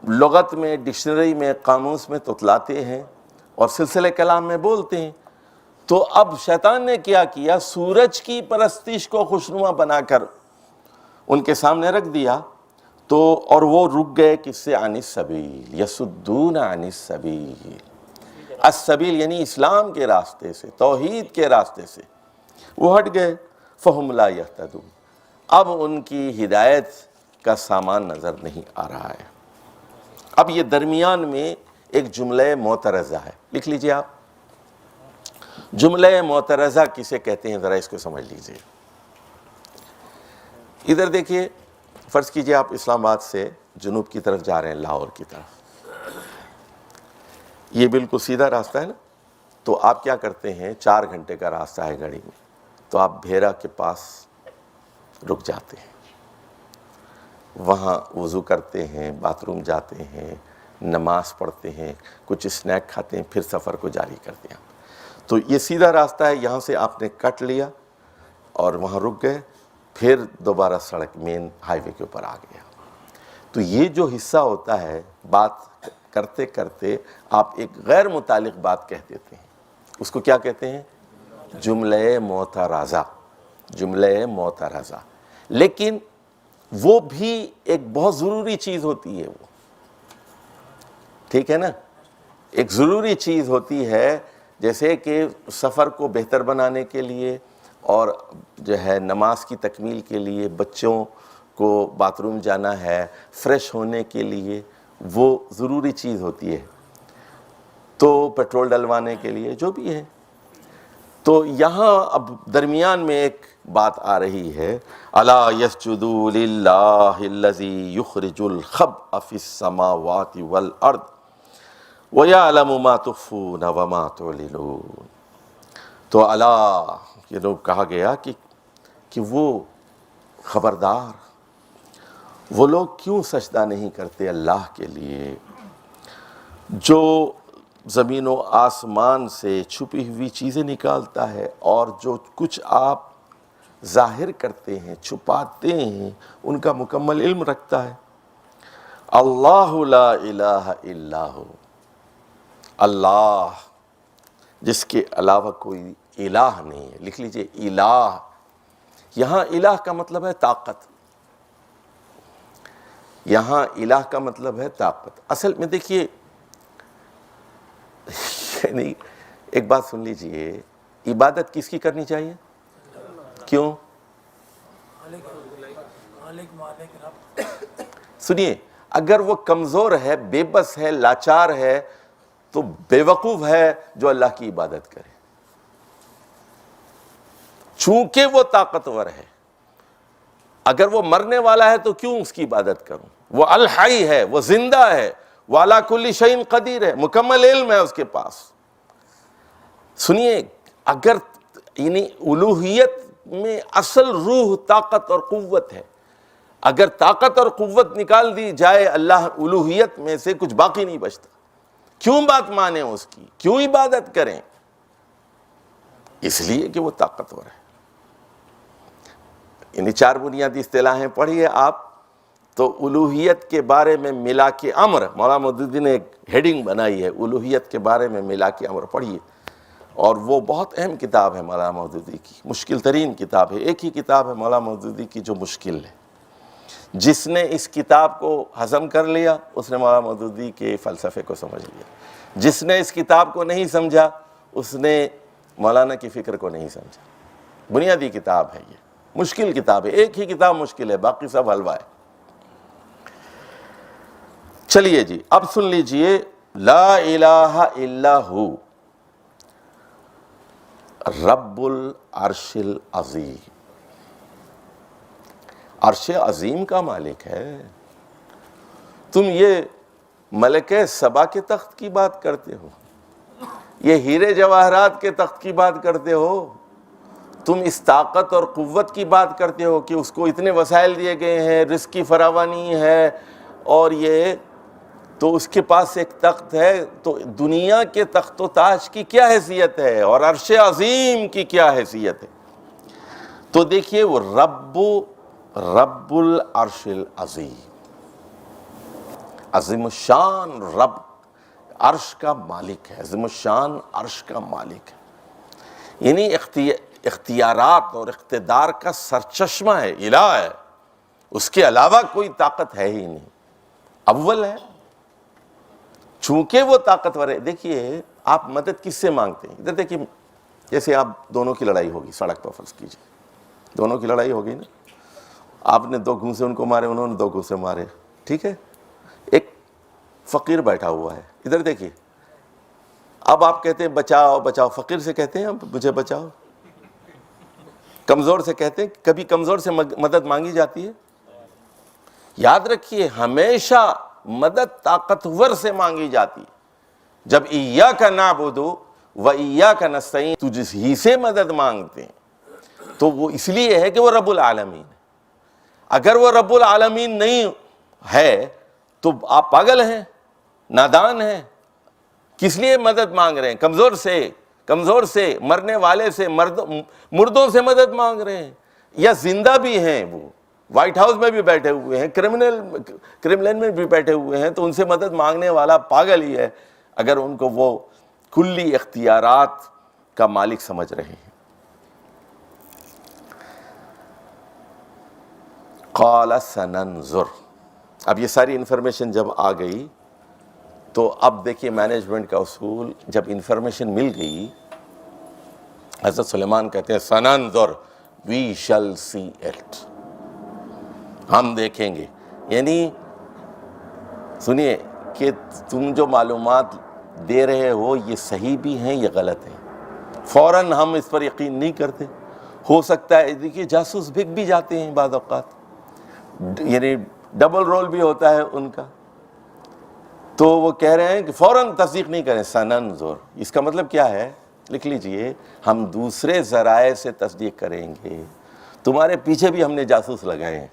Speaker 2: لغت میں، ڈکشنری میں، قاموس میں تتلاتے ہیں، اور سلسلہ کلام میں بولتے ہیں۔ تو اب شیطان نے کیا کیا؟ سورج کی پرستش کو خوشنما بنا کر ان کے سامنے رکھ دیا، تو اور وہ رک گئے کس سے؟ عن السبیل، یصدون عن السبیل، السبیل یعنی اسلام کے راستے سے، توحید کے راستے سے وہ ہٹ گئے۔ فہم لا یہتدون، اب ان کی ہدایت کا سامان نظر نہیں آ رہا ہے۔ اب یہ درمیان میں ایک جملہ معترضہ ہے، لکھ لیجئے آپ، جملہ معترضہ کسے کہتے ہیں ذرا اس کو سمجھ لیجئے۔ ادھر دیکھیے، فرض کیجئے آپ اسلام آباد سے جنوب کی طرف جا رہے ہیں، لاہور کی طرف، یہ بالکل سیدھا راستہ ہے نا، تو آپ کیا کرتے ہیں، 4 گھنٹے کا راستہ ہے گاڑی میں، تو آپ بھیرا کے پاس رک جاتے ہیں، وہاں وضو کرتے ہیں، باتھ روم جاتے ہیں، نماز پڑھتے ہیں، کچھ اسنیک کھاتے ہیں، پھر سفر کو جاری کرتے ہیں۔ تو یہ سیدھا راستہ ہے، یہاں سے آپ نے کٹ لیا اور وہاں رک گئے، پھر دوبارہ سڑک مین ہائی وے کے اوپر آ گیا۔ تو یہ جو حصہ ہوتا ہے، بات کرتے کرتے آپ ایک غیر متعلق بات کہہ دیتے ہیں، اس کو کیا کہتے ہیں؟ جملہ معترضہ، جملہ معترضہ۔ لیکن وہ بھی ایک بہت ضروری چیز ہوتی ہے، وہ ٹھیک ہے نا، ایک ضروری چیز ہوتی ہے، جیسے کہ سفر کو بہتر بنانے کے لیے اور جو ہے نماز کی تکمیل کے لیے، بچوں کو باتھ روم جانا ہے، فریش ہونے کے لیے وہ ضروری چیز ہوتی ہے، تو پیٹرول ڈلوانے کے لیے جو بھی ہے۔ تو یہاں اب درمیان میں ایک بات آ رہی ہے، الا یسجدوا للہ الذی یخرج الخبء فی السماوات والارض وَيَعْلَمُ مَا تُخْفُونَ وَمَا تُعْلِنُونَ۔ تو اللہ یہ لوگ کہا گیا کہ وہ خبردار، وہ لوگ کیوں سجدہ نہیں کرتے اللہ کے لیے جو زمین و آسمان سے چھپی ہوئی چیزیں نکالتا ہے، اور جو کچھ آپ ظاہر کرتے ہیں، چھپاتے ہیں، ان کا مکمل علم رکھتا ہے۔ اللہ لا الہ الا ہو، اللہ جس کے علاوہ کوئی الہ نہیں ہے۔ لکھ لیجئے الہ، یہاں الہ کا مطلب ہے طاقت، یہاں الہ کا مطلب ہے طاقت۔ اصل میں دیکھیے، یعنی ایک بات سن لیجئے، عبادت کس کی کرنی چاہیے؟ کیوں؟ سنیے، اگر وہ کمزور ہے، بے بس ہے، لاچار ہے، تو بے وقوف ہے جو اللہ کی عبادت کرے۔ چونکہ وہ طاقتور ہے، اگر وہ مرنے والا ہے تو کیوں اس کی عبادت کروں؟ وہ الحی ہے، وہ زندہ ہے، وہ علی کل شیء قدیر ہے، مکمل علم ہے اس کے پاس۔ سنیے، اگر یعنی الوہیت میں اصل روح طاقت اور قوت ہے، اگر طاقت اور قوت نکال دی جائے اللہ الوہیت میں سے، کچھ باقی نہیں بچتا۔ کیوں بات مانیں اس کی، کیوں عبادت کریں؟ اس لیے کہ وہ طاقتور ہے۔ یعنی چار بنیادی اصطلاحیں پڑھیے آپ تو الوہیت کے بارے میں ملا کے امر، مولانا مودودی نے ایک ہیڈنگ بنائی ہے، الوہیت کے بارے میں ملا کے امر پڑھیے، اور وہ بہت اہم کتاب ہے مولانا مودودی کی، مشکل ترین کتاب ہے۔ ایک ہی کتاب ہے مولانا مودودی کی جو مشکل ہے۔ جس نے اس کتاب کو ہضم کر لیا اس نے مولانا مودودی کے فلسفے کو سمجھ لیا، جس نے اس کتاب کو نہیں سمجھا اس نے مولانا کی فکر کو نہیں سمجھا۔ بنیادی کتاب ہے یہ، مشکل کتاب ہے، ایک ہی کتاب مشکل ہے، باقی سب حلوہ ہے۔ چلیے جی، اب سن لیجئے، لا الہ الا ہو رب العرش العظیم، عرش عظیم کا مالک ہے۔ تم یہ ملکہ سبا کے تخت کی بات کرتے ہو، یہ ہیرے جواہرات کے تخت کی بات کرتے ہو، تم اس طاقت اور قوت کی بات کرتے ہو کہ اس کو اتنے وسائل دیے گئے ہیں، رزق کی فراوانی ہے، اور یہ تو اس کے پاس ایک تخت ہے، تو دنیا کے تخت و تاج کی کیا حیثیت ہے اور عرش عظیم کی کیا حیثیت ہے؟ تو دیکھیے، وہ رب العرش العظیم، عظیم الشان رب، عرش کا مالک ہے، عظیم الشان عرش کا مالک ہے، یعنی اختیارات اور اقتدار کا سرچشمہ ہے، الہ ہے، اس کے علاوہ کوئی طاقت ہے ہی نہیں، اول ہے۔ چونکہ وہ طاقتور ہے، دیکھیے آپ مدد کس سے مانگتے ہیں؟ ادھر دیکھیے، جیسے آپ دونوں کی لڑائی ہوگی سڑک پر، فرض کیجیے دونوں کی لڑائی ہوگی نا، آپ نے 2 گھوسے ان کو مارے، انہوں نے 2 گھوسے مارے، ٹھیک ہے، ایک فقیر بیٹھا ہوا ہے، ادھر دیکھیے، اب آپ کہتے ہیں بچاؤ بچاؤ، فقیر سے کہتے ہیں مجھے بچاؤ، کمزور سے کہتے ہیں، کبھی کمزور سے مدد مانگی جاتی ہے؟ یاد رکھیے، ہمیشہ مدد طاقتور سے مانگی جاتی ہے۔ جب ایاک نعبد و ایاک نستعین، تو جس ہی سے مدد مانگتے ہیں تو وہ اس لیے ہے کہ وہ رب العالمین ہے۔ اگر وہ رب العالمین نہیں ہے تو آپ پاگل ہیں، نادان ہیں، کس لیے مدد مانگ رہے ہیں؟ کمزور سے، کمزور سے، مرنے والے سے، مردوں سے مدد مانگ رہے ہیں، یا زندہ بھی ہیں، وہ وائٹ ہاؤس میں بھی بیٹھے ہوئے ہیں، کرملن میں بھی بیٹھے ہوئے ہیں، تو ان سے مدد مانگنے والا پاگل ہی ہے اگر ان کو وہ کلی اختیارات کا مالک سمجھ رہے ہیں۔ قال سننظر، اب یہ ساری انفارمیشن جب آ گئی تو اب دیکھیے مینجمنٹ کا اصول، جب انفارمیشن مل گئی حضرت سلیمان کہتے ہیں سننظر، وی شل سی اٹ، ہم دیکھیں گے۔ یعنی سنیے کہ تم جو معلومات دے رہے ہو یہ صحیح بھی ہیں یا غلط ہیں، فوراً ہم اس پر یقین نہیں کرتے۔ ہو سکتا ہے دیکھیے جاسوس بک بھی جاتے ہیں بعض اوقات، یعنی ڈبل رول بھی ہوتا ہے ان کا، تو وہ کہہ رہے ہیں کہ فوراً تصدیق نہیں کریں، سننظر، اس کا مطلب کیا ہے؟ لکھ لیجئے، ہم دوسرے ذرائع سے تصدیق کریں گے۔ تمہارے پیچھے بھی ہم نے جاسوس لگائے ہیں،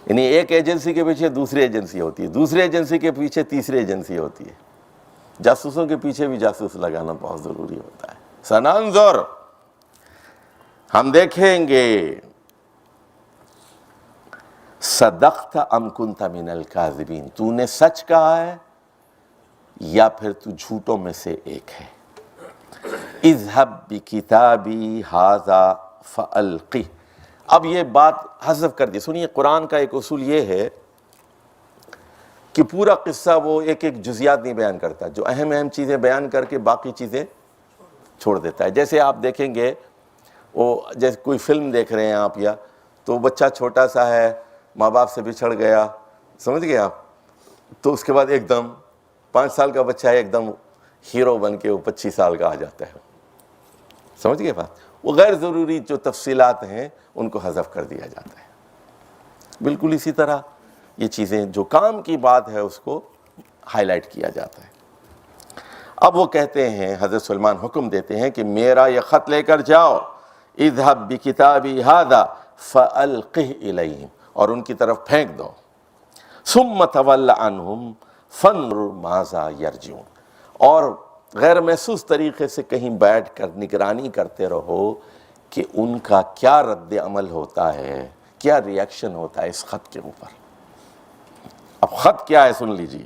Speaker 2: یعنی ایک ایجنسی کے پیچھے دوسری ایجنسی ہوتی ہے، دوسری ایجنسی کے پیچھے تیسری ایجنسی ہوتی ہے، جاسوسوں کے پیچھے بھی جاسوس لگانا بہت ضروری ہوتا ہے۔ سننظر، ہم دیکھیں گے، صدقت ام کنت من الکاذبین، تو نے سچ کہا ہے یا پھر تو جھوٹوں میں سے ایک ہے۔ اذهب بکتابی ھذا فالقہ، اب یہ بات حذف کر دی۔ سنیے قرآن کا ایک اصول یہ ہے کہ پورا قصہ وہ ایک ایک جزیات نہیں بیان کرتا، جو اہم اہم چیزیں بیان کر کے باقی چیزیں چھوڑ دیتا ہے۔ جیسے آپ دیکھیں گے، وہ جیسے کوئی فلم دیکھ رہے ہیں آپ، یا تو بچہ چھوٹا سا ہے، ماں باپ سے بچھڑ گیا، سمجھ گئے آپ، تو اس کے بعد ایک دم 5 سال کا بچہ ہے، ایک دم ہیرو بن کے وہ 25 سال کا آ جاتا ہے، سمجھ گئے بات؟ وہ غیر ضروری جو تفصیلات ہیں ان کو حذف کر دیا جاتا ہے۔ بالکل اسی طرح یہ چیزیں جو کام کی بات ہے اس کو ہائی لائٹ کیا جاتا ہے۔ اب وہ کہتے ہیں، حضرت سلیمان حکم دیتے ہیں کہ میرا یہ خط لے کر جاؤ، اذهب بکتابی ھذا فالقہ الیہم، اور ان کی طرف پھینک دو، ثم تول عنہم فانظر ماذا یرجعون، اور غیر محسوس طریقے سے کہیں بیٹھ کر نگرانی کرتے رہو کہ ان کا کیا رد عمل ہوتا ہے، کیا ریاکشن ہوتا ہے اس خط کے اوپر۔ اب خط کیا ہے سن لیجئے۔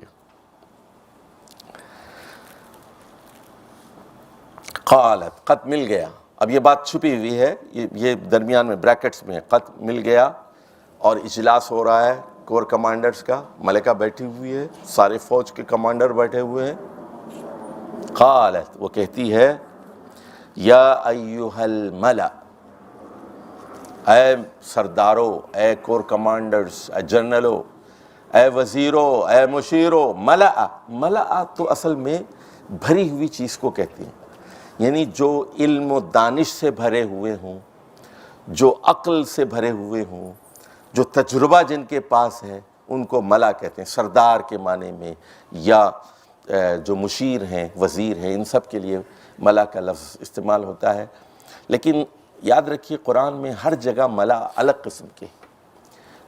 Speaker 2: قالت، خط مل گیا، اب یہ بات چھپی ہوئی ہے، یہ درمیان میں بریکٹس میں ہے، خط مل گیا اور اجلاس ہو رہا ہے کور کمانڈرز کا، ملکہ بیٹھی ہوئی ہے، سارے فوج کے کمانڈر بیٹھے ہوئے ہیں۔ قالت، وہ کہتی ہے، یا ایھا الملأ، اے سردارو، اے کور کمانڈرز، اے جنرلو، اے وزیرو، اے مشیرو۔ ملأ تو اصل میں بھری ہوئی چیز کو کہتے ہیں، یعنی جو علم و دانش سے بھرے ہوئے ہوں، جو عقل سے بھرے ہوئے ہوں، جو تجربہ جن کے پاس ہے، ان کو ملا کہتے ہیں، سردار کے معنی میں، یا جو مشیر ہیں، وزیر ہیں، ان سب کے لیے ملا کا لفظ استعمال ہوتا ہے۔ لیکن یاد رکھیے قرآن میں ہر جگہ ملا الگ قسم کے،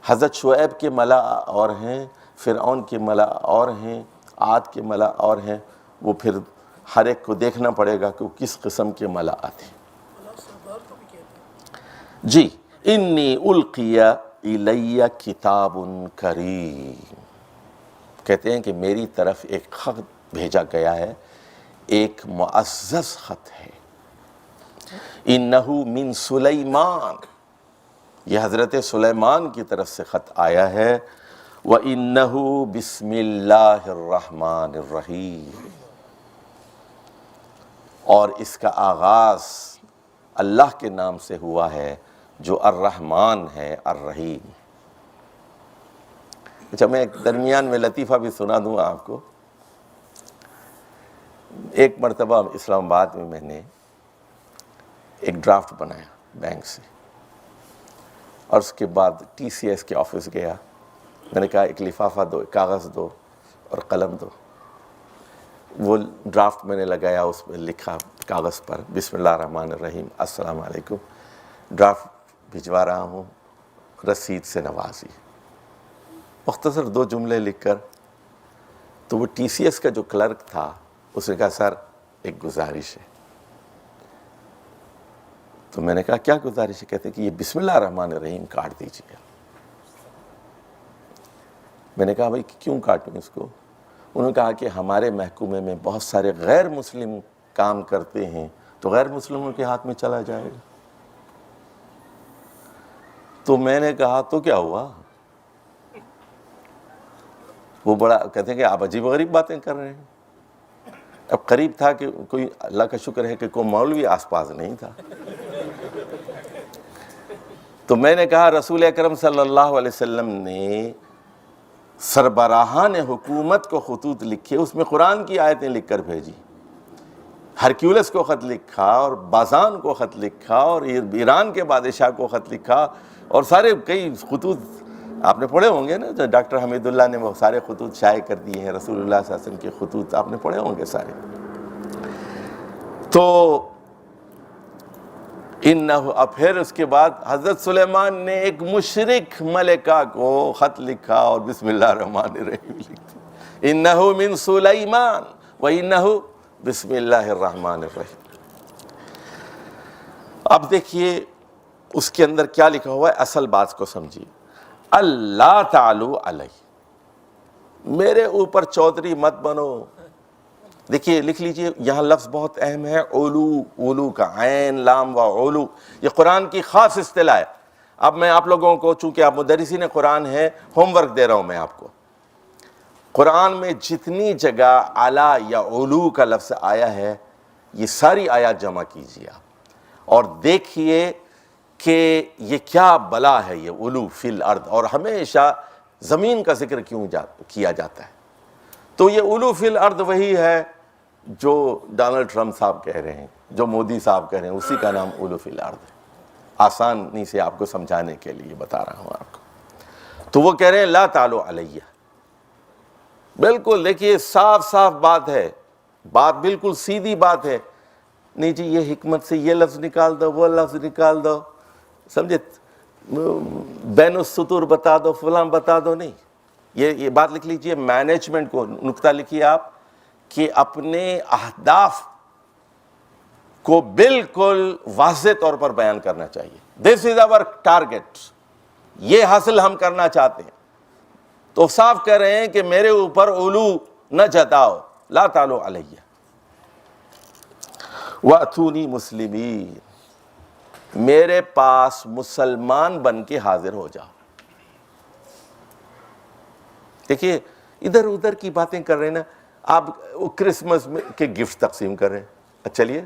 Speaker 2: حضرت شعیب کے ملا اور ہیں، فرعون کے ملا اور ہیں، عاد کے ملا اور ہیں، وہ پھر ہر ایک کو دیکھنا پڑے گا کہ وہ کس قسم کے ملا آتے ہیں۔ جی، انی القی الی کتاب کریم، کہتے ہیں کہ میری طرف ایک خط بھیجا گیا ہے، ایک معزز خط ہے۔ انہ من سلیمان، یہ حضرت سلیمان کی طرف سے خط آیا ہے، وَإِنَّهُ بِسْمِ اللَّهِ الرَّحْمَنِ الرَّحِيمِ، اور اس کا آغاز اللہ کے نام سے ہوا ہے جو الرحمن ہے، الرحیم۔ اچھا، میں ایک درمیان میں لطیفہ بھی سنا دوں آپ کو۔ ایک مرتبہ اسلام آباد میں نے ایک ڈرافٹ بنایا بینک سے، اور اس کے بعد ٹی سی ایس کے آفس گیا، میں نے کہا ایک لفافہ دو، ایک کاغذ دو اور قلم دو۔ وہ ڈرافٹ میں نے لگایا، اس میں لکھا کاغذ پر، بسم اللہ الرحمن الرحیم، السلام علیکم، ڈرافٹ بھجوا رہا ہوں، رسید سے نوازی۔ مختصر 2 جملے لکھ کر، تو وہ ٹی سی ایس کا جو کلرک تھا اس نے کہا سر ایک گزارش ہے۔ تو میں نے کہا کیا گزارش ہے؟ کہتے کہ یہ بسم اللہ الرحمن الرحیم کاٹ دیجیے۔ میں نے کہا بھائی کیوں کاٹوں اس کو؟ انہوں نے کہا کہ ہمارے محکمے میں بہت سارے غیر مسلم کام کرتے ہیں، تو غیر مسلموں کے ہاتھ میں چلا جائے گا۔ تو میں نے کہا تو کیا ہوا؟ وہ بڑا کہتے ہیں کہ آپ عجیب و غریب باتیں کر رہے ہیں۔ اب قریب تھا کہ کوئی، اللہ کا شکر ہے کہ کوئی مولوی آس پاس نہیں تھا۔ تو میں نے کہا رسول اکرم صلی اللہ علیہ وسلم نے سربراہان حکومت کو خطوط لکھے، اس میں قرآن کی آیتیں لکھ کر بھیجی، ہرکیولس کو خط لکھا اور بازان کو خط لکھا اور ایران کے بادشاہ کو خط لکھا، اور سارے کئی خطوط آپ نے پڑھے ہوں گے نا، جو ڈاکٹر حمید اللہ نے وہ سارے خطوط شائع کر دیے ہیں، رسول اللہ صلی اللہ علیہ وسلم کے خطوط آپ نے پڑھے ہوں گے سارے۔ تو اب پھر اس کے بعد حضرت سلیمان نے ایک مشرک ملکہ کو خط لکھا اور بسم اللہ الرحمن الرحیم لکھا، انہو من سلیمان وانہو بسم اللہ الرحمن الرحیم۔ اب دیکھیے اس کے اندر کیا لکھا ہوا ہے، اصل بات کو سمجھیے، اللہ تعالی علیہ، میرے اوپر چودھری مت بنو۔ دیکھیے لکھ لیجئے، یہاں لفظ بہت اہم ہے، علو، علو کا عین لام و علو، یہ قرآن کی خاص اصطلاح ہے۔ اب میں آپ لوگوں کو، چونکہ آپ مدرسین قرآن ہیں، ہوم ورک دے رہا ہوں میں آپ کو۔ قرآن میں جتنی جگہ اعلیٰ یا علو کا لفظ آیا ہے، یہ ساری آیات جمع کیجیے آپ، اور دیکھیے کہ یہ کیا بلا ہے یہ علو فی الارض، اور ہمیشہ زمین کا ذکر کیوں کیا جاتا ہے۔ تو یہ علو فی الارض وہی ہے جو ڈونلڈ ٹرمپ صاحب کہہ رہے ہیں، جو مودی صاحب کہہ رہے ہیں، اسی کا نام علو فی الارض ہے۔ آسانی سے آپ کو سمجھانے کے لیے بتا رہا ہوں آپ کو۔ تو وہ کہہ رہے ہیں لا تعالوا علیہ، بالکل دیکھیے صاف صاف بات ہے، بات بالکل سیدھی بات ہے، نہیں جی یہ حکمت سے یہ لفظ نکال دو، وہ لفظ نکال دو، سمجھے، بین السطور بتا دو، فلاں بتا دو، نہیں۔ یہ بات لکھ لیجئے، مینجمنٹ کو نکتہ لکھیے آپ، کہ اپنے اہداف کو بالکل واضح طور پر بیان کرنا چاہیے۔ دس از our ٹارگٹ، یہ حاصل ہم کرنا چاہتے ہیں۔ تو صاف کہہ رہے ہیں کہ میرے اوپر علو نہ جتاؤ، لا تعالوا علیہ وَأْتُونِي مُسْلِمِينَ، میرے پاس مسلمان بن کے حاضر ہو جاؤ۔ دیکھیے ادھر ادھر کی باتیں کر رہے ہیں نا آپ، کرسمس کے گفٹ تقسیم کر رہے ہیں، چلیے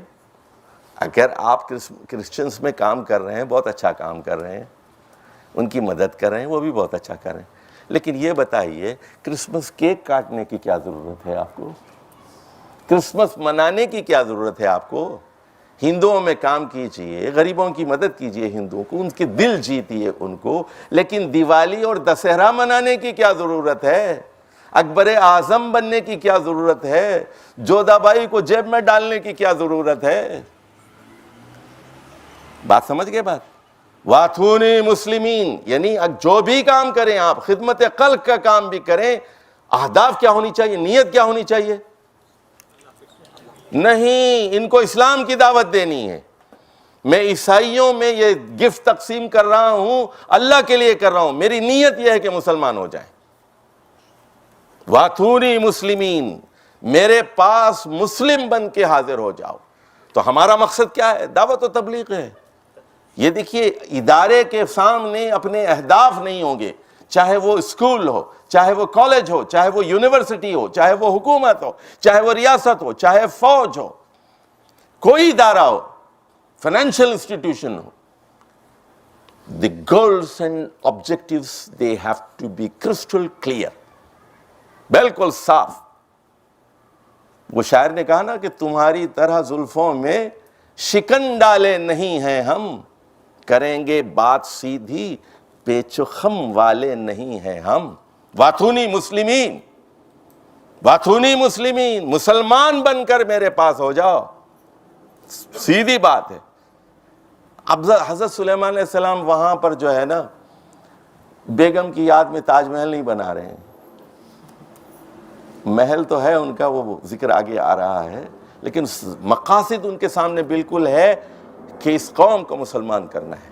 Speaker 2: اگر آپ کرسچنس میں کام کر رہے ہیں، بہت اچھا کام کر رہے ہیں، ان کی مدد کر رہے ہیں، وہ بھی بہت اچھا کر رہے ہیں، لیکن یہ بتائیے کرسمس کیک کاٹنے کی کیا ضرورت ہے آپ کو؟ کرسمس منانے کی کیا ضرورت ہے آپ کو؟ ہندوؤں میں کام کیجئے، غریبوں کی مدد کیجئے، ہندوؤں کو، ان کے دل جیتیے ان کو، لیکن دیوالی اور دسہرہ منانے کی کیا ضرورت ہے؟ اکبر اعظم بننے کی کیا ضرورت ہے؟ جودھا بائی کو جیب میں ڈالنے کی کیا ضرورت ہے؟ بات سمجھ گئے بات؟ وَأْتُونِي مُسْلِمِينَ، یعنی جو بھی کام کریں آپ، خدمت خلق کا کام بھی کریں، اہداف کیا ہونی چاہیے، نیت کیا ہونی چاہیے؟ نہیں، ان کو اسلام کی دعوت دینی ہے۔ میں عیسائیوں میں یہ گفٹ تقسیم کر رہا ہوں، اللہ کے لیے کر رہا ہوں، میری نیت یہ ہے کہ مسلمان ہو جائیں۔ وَأْتُونِي مُسْلِمِينَ، میرے پاس مسلم بن کے حاضر ہو جاؤ۔ تو ہمارا مقصد کیا ہے؟ دعوت و تبلیغ ہے۔ یہ دیکھیے ادارے کے سامنے اپنے اہداف نہیں ہوں گے، چاہے وہ اسکول ہو، چاہے وہ کالج ہو، چاہے وہ یونیورسٹی ہو، چاہے وہ حکومت ہو، چاہے وہ ریاست ہو، چاہے فوج ہو، کوئی ادارہ ہو، فائنینشیل انسٹیٹیوشن ہو، the goals and objectives they have to be crystal clear، بالکل صاف۔ وہ شاعر نے کہا نا کہ تمہاری طرح زلفوں میں شکن ڈالے نہیں ہیں ہم، کریں گے بات سیدھی پیچ و خم والے نہیں ہیں ہم۔ وَأْتُونِي مُسْلِمِينَ، وَأْتُونِي مُسْلِمِينَ، مسلمان بن کر میرے پاس ہو جاؤ، سیدھی بات ہے۔ اب حضرت سلیمان علیہ السلام وہاں پر جو ہے نا بیگم کی یاد میں تاج محل نہیں بنا رہے ہیں، محل تو ہے ان کا، وہ ذکر آگے آ رہا ہے، لیکن مقاصد ان کے سامنے بالکل ہے کہ اس قوم کو مسلمان کرنا ہے۔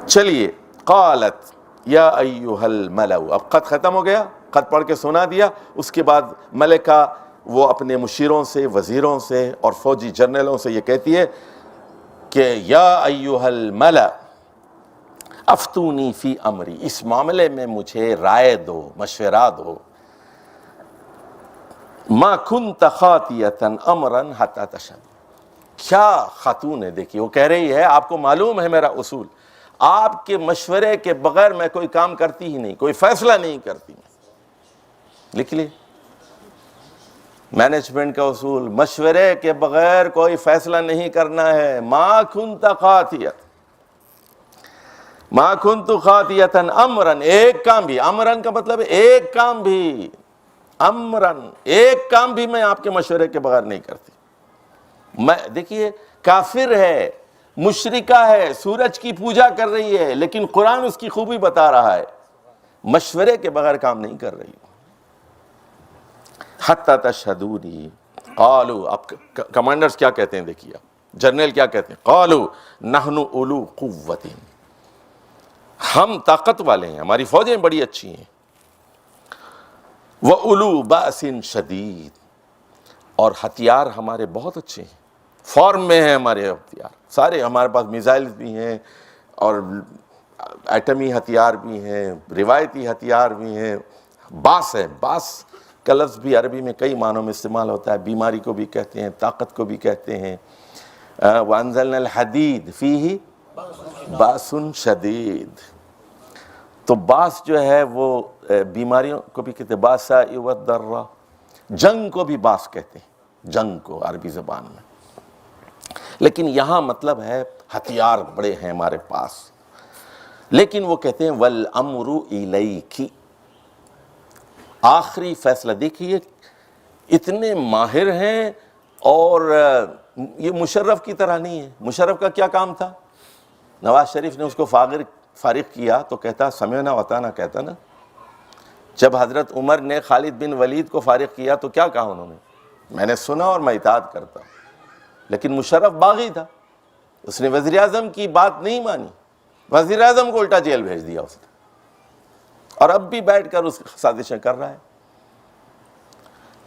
Speaker 2: چلیے، قالت یا ایھا الملأ، اب خط ختم ہو گیا، خط پڑھ کے سنا دیا، اس کے بعد ملکہ وہ اپنے مشیروں سے، وزیروں سے اور فوجی جرنیلوں سے یہ کہتی ہے کہ یا ایھا الملأ افتونی فی امری، اس معاملے میں مجھے رائے دو، مشورہ دو۔ ما کنت خاطیۃ امرا حتی تشہد، کیا خاتون ہے، دیکھیے وہ کہہ رہی ہے آپ کو معلوم ہے میرا اصول، آپ کے مشورے کے بغیر میں کوئی کام کرتی ہی نہیں، کوئی فیصلہ نہیں کرتی۔ لکھ لیے، مینجمنٹ کا اصول، مشورے کے بغیر کوئی فیصلہ نہیں کرنا ہے۔ ما کنت خاطیۃ، ما کنت خاطیۃ امرا، ایک کام بھی، امرا کا مطلب ہے ایک کام بھی، امرن ایک کام بھی میں آپ کے مشورے کے بغیر نہیں کرتی۔ میں دیکھیے کافر ہے، مشرکہ ہے، سورج کی پوجا کر رہی ہے، لیکن قرآن اس کی خوبی بتا رہا ہے، مشورے کے بغیر کام نہیں کر رہی۔ حتی تشہدونی قالوا، اب کمانڈرز کیا کہتے ہیں دیکھیے، جنرل کیا کہتے ہیں، قالوا نحن اولو قوۃ، ہم طاقت والے ہیں، ہماری فوجیں بڑی اچھی ہیں، وَأُولُو بَأْسٍ شَدِيدٍ، اور ہتھیار ہمارے بہت اچھے ہیں، فارم میں ہیں ہمارے ہتھیار سارے، ہمارے پاس میزائل بھی ہیں اور ایٹمی ہتھیار بھی ہیں، روایتی ہتھیار بھی ہیں، باس ہے، باس کا لفظ بھی عربی میں کئی معنوں میں استعمال ہوتا ہے، بیماری کو بھی کہتے ہیں، طاقت کو بھی کہتے ہیں۔ وَأَنزَلْنَا الْحَدِيدَ فِيهِ بَأْسٌ شَدِيدٌ، تو باس جو ہے وہ بیماریوں کو بھی کہتے ہیں، باساء والضراء، جنگ کو بھی باس کہتے ہیں، جنگ کو عربی زبان میں، لیکن یہاں مطلب ہے ہتھیار بڑے ہیں ہمارے پاس، لیکن وہ کہتے ہیں والامر الیک، آخری فیصلہ دیکھیے اتنے ماہر ہیں، اور یہ مشرف کی طرح نہیں ہے۔ مشرف کا کیا کام تھا؟ نواز شریف نے اس کو فارغ کیا تو کہتا سمعنا وطاعنا، کہتا نا۔ جب حضرت عمر نے خالد بن ولید کو فارغ کیا تو کیا کہا انہوں نے؟ میں نے سنا اور میں اطاعت کرتا ہوں۔ لیکن مشرف باغی تھا، اس نے وزیر اعظم کی بات نہیں مانی، وزیر اعظم کو الٹا جیل بھیج دیا اس نے، اور اب بھی بیٹھ کر اس سازشیں کر رہا ہے۔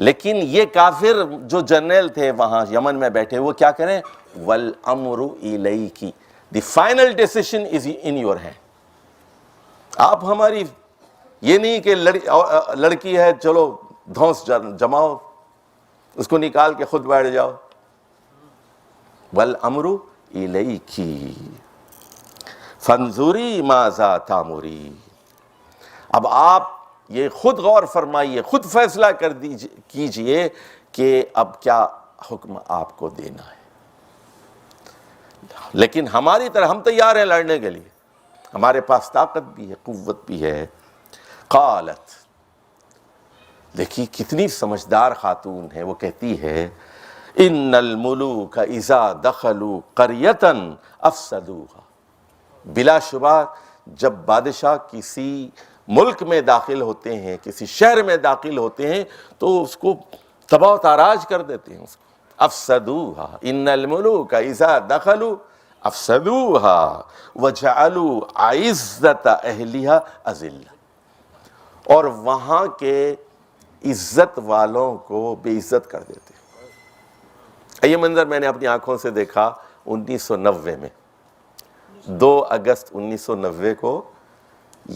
Speaker 2: لیکن یہ کافر جو جنرل تھے وہاں یمن میں بیٹھے، وہ کیا کریں؟ والامر الیک، the final decision is in your hand. آپ ہماری یہ نہیں کہ لڑکی ہے چلو دھونس جماؤ، اس کو نکال کے خود بیٹھ جاؤ۔ والامر الیک فانظری ماذا تامری، اب آپ یہ خود غور فرمائیے، خود فیصلہ کیجئے کہ اب کیا حکم آپ کو دینا ہے۔ لیکن ہماری طرح ہم تیار ہیں لڑنے کے لیے، ہمارے پاس طاقت بھی ہے، قوت بھی ہے۔ قالت، دیکھیے کتنی سمجھدار خاتون ہے، وہ کہتی ہے ان الملوک اذا دخلوا قریۃ افسدوها، بلا شبہ جب بادشاہ کسی ملک میں داخل ہوتے ہیں، کسی شہر میں داخل ہوتے ہیں تو اس کو تباہ و تاراج کر دیتے ہیں، اس کو افسدوها، ان الملوک اذا دخلوا افسدوها وجعلوا عزت اہلها اذلہ، اور وہاں کے عزت والوں کو بے عزت کر دیتے ہیں۔ یہ منظر میں نے اپنی آنکھوں سے دیکھا 1990 میں، 2 اگست 1990 کو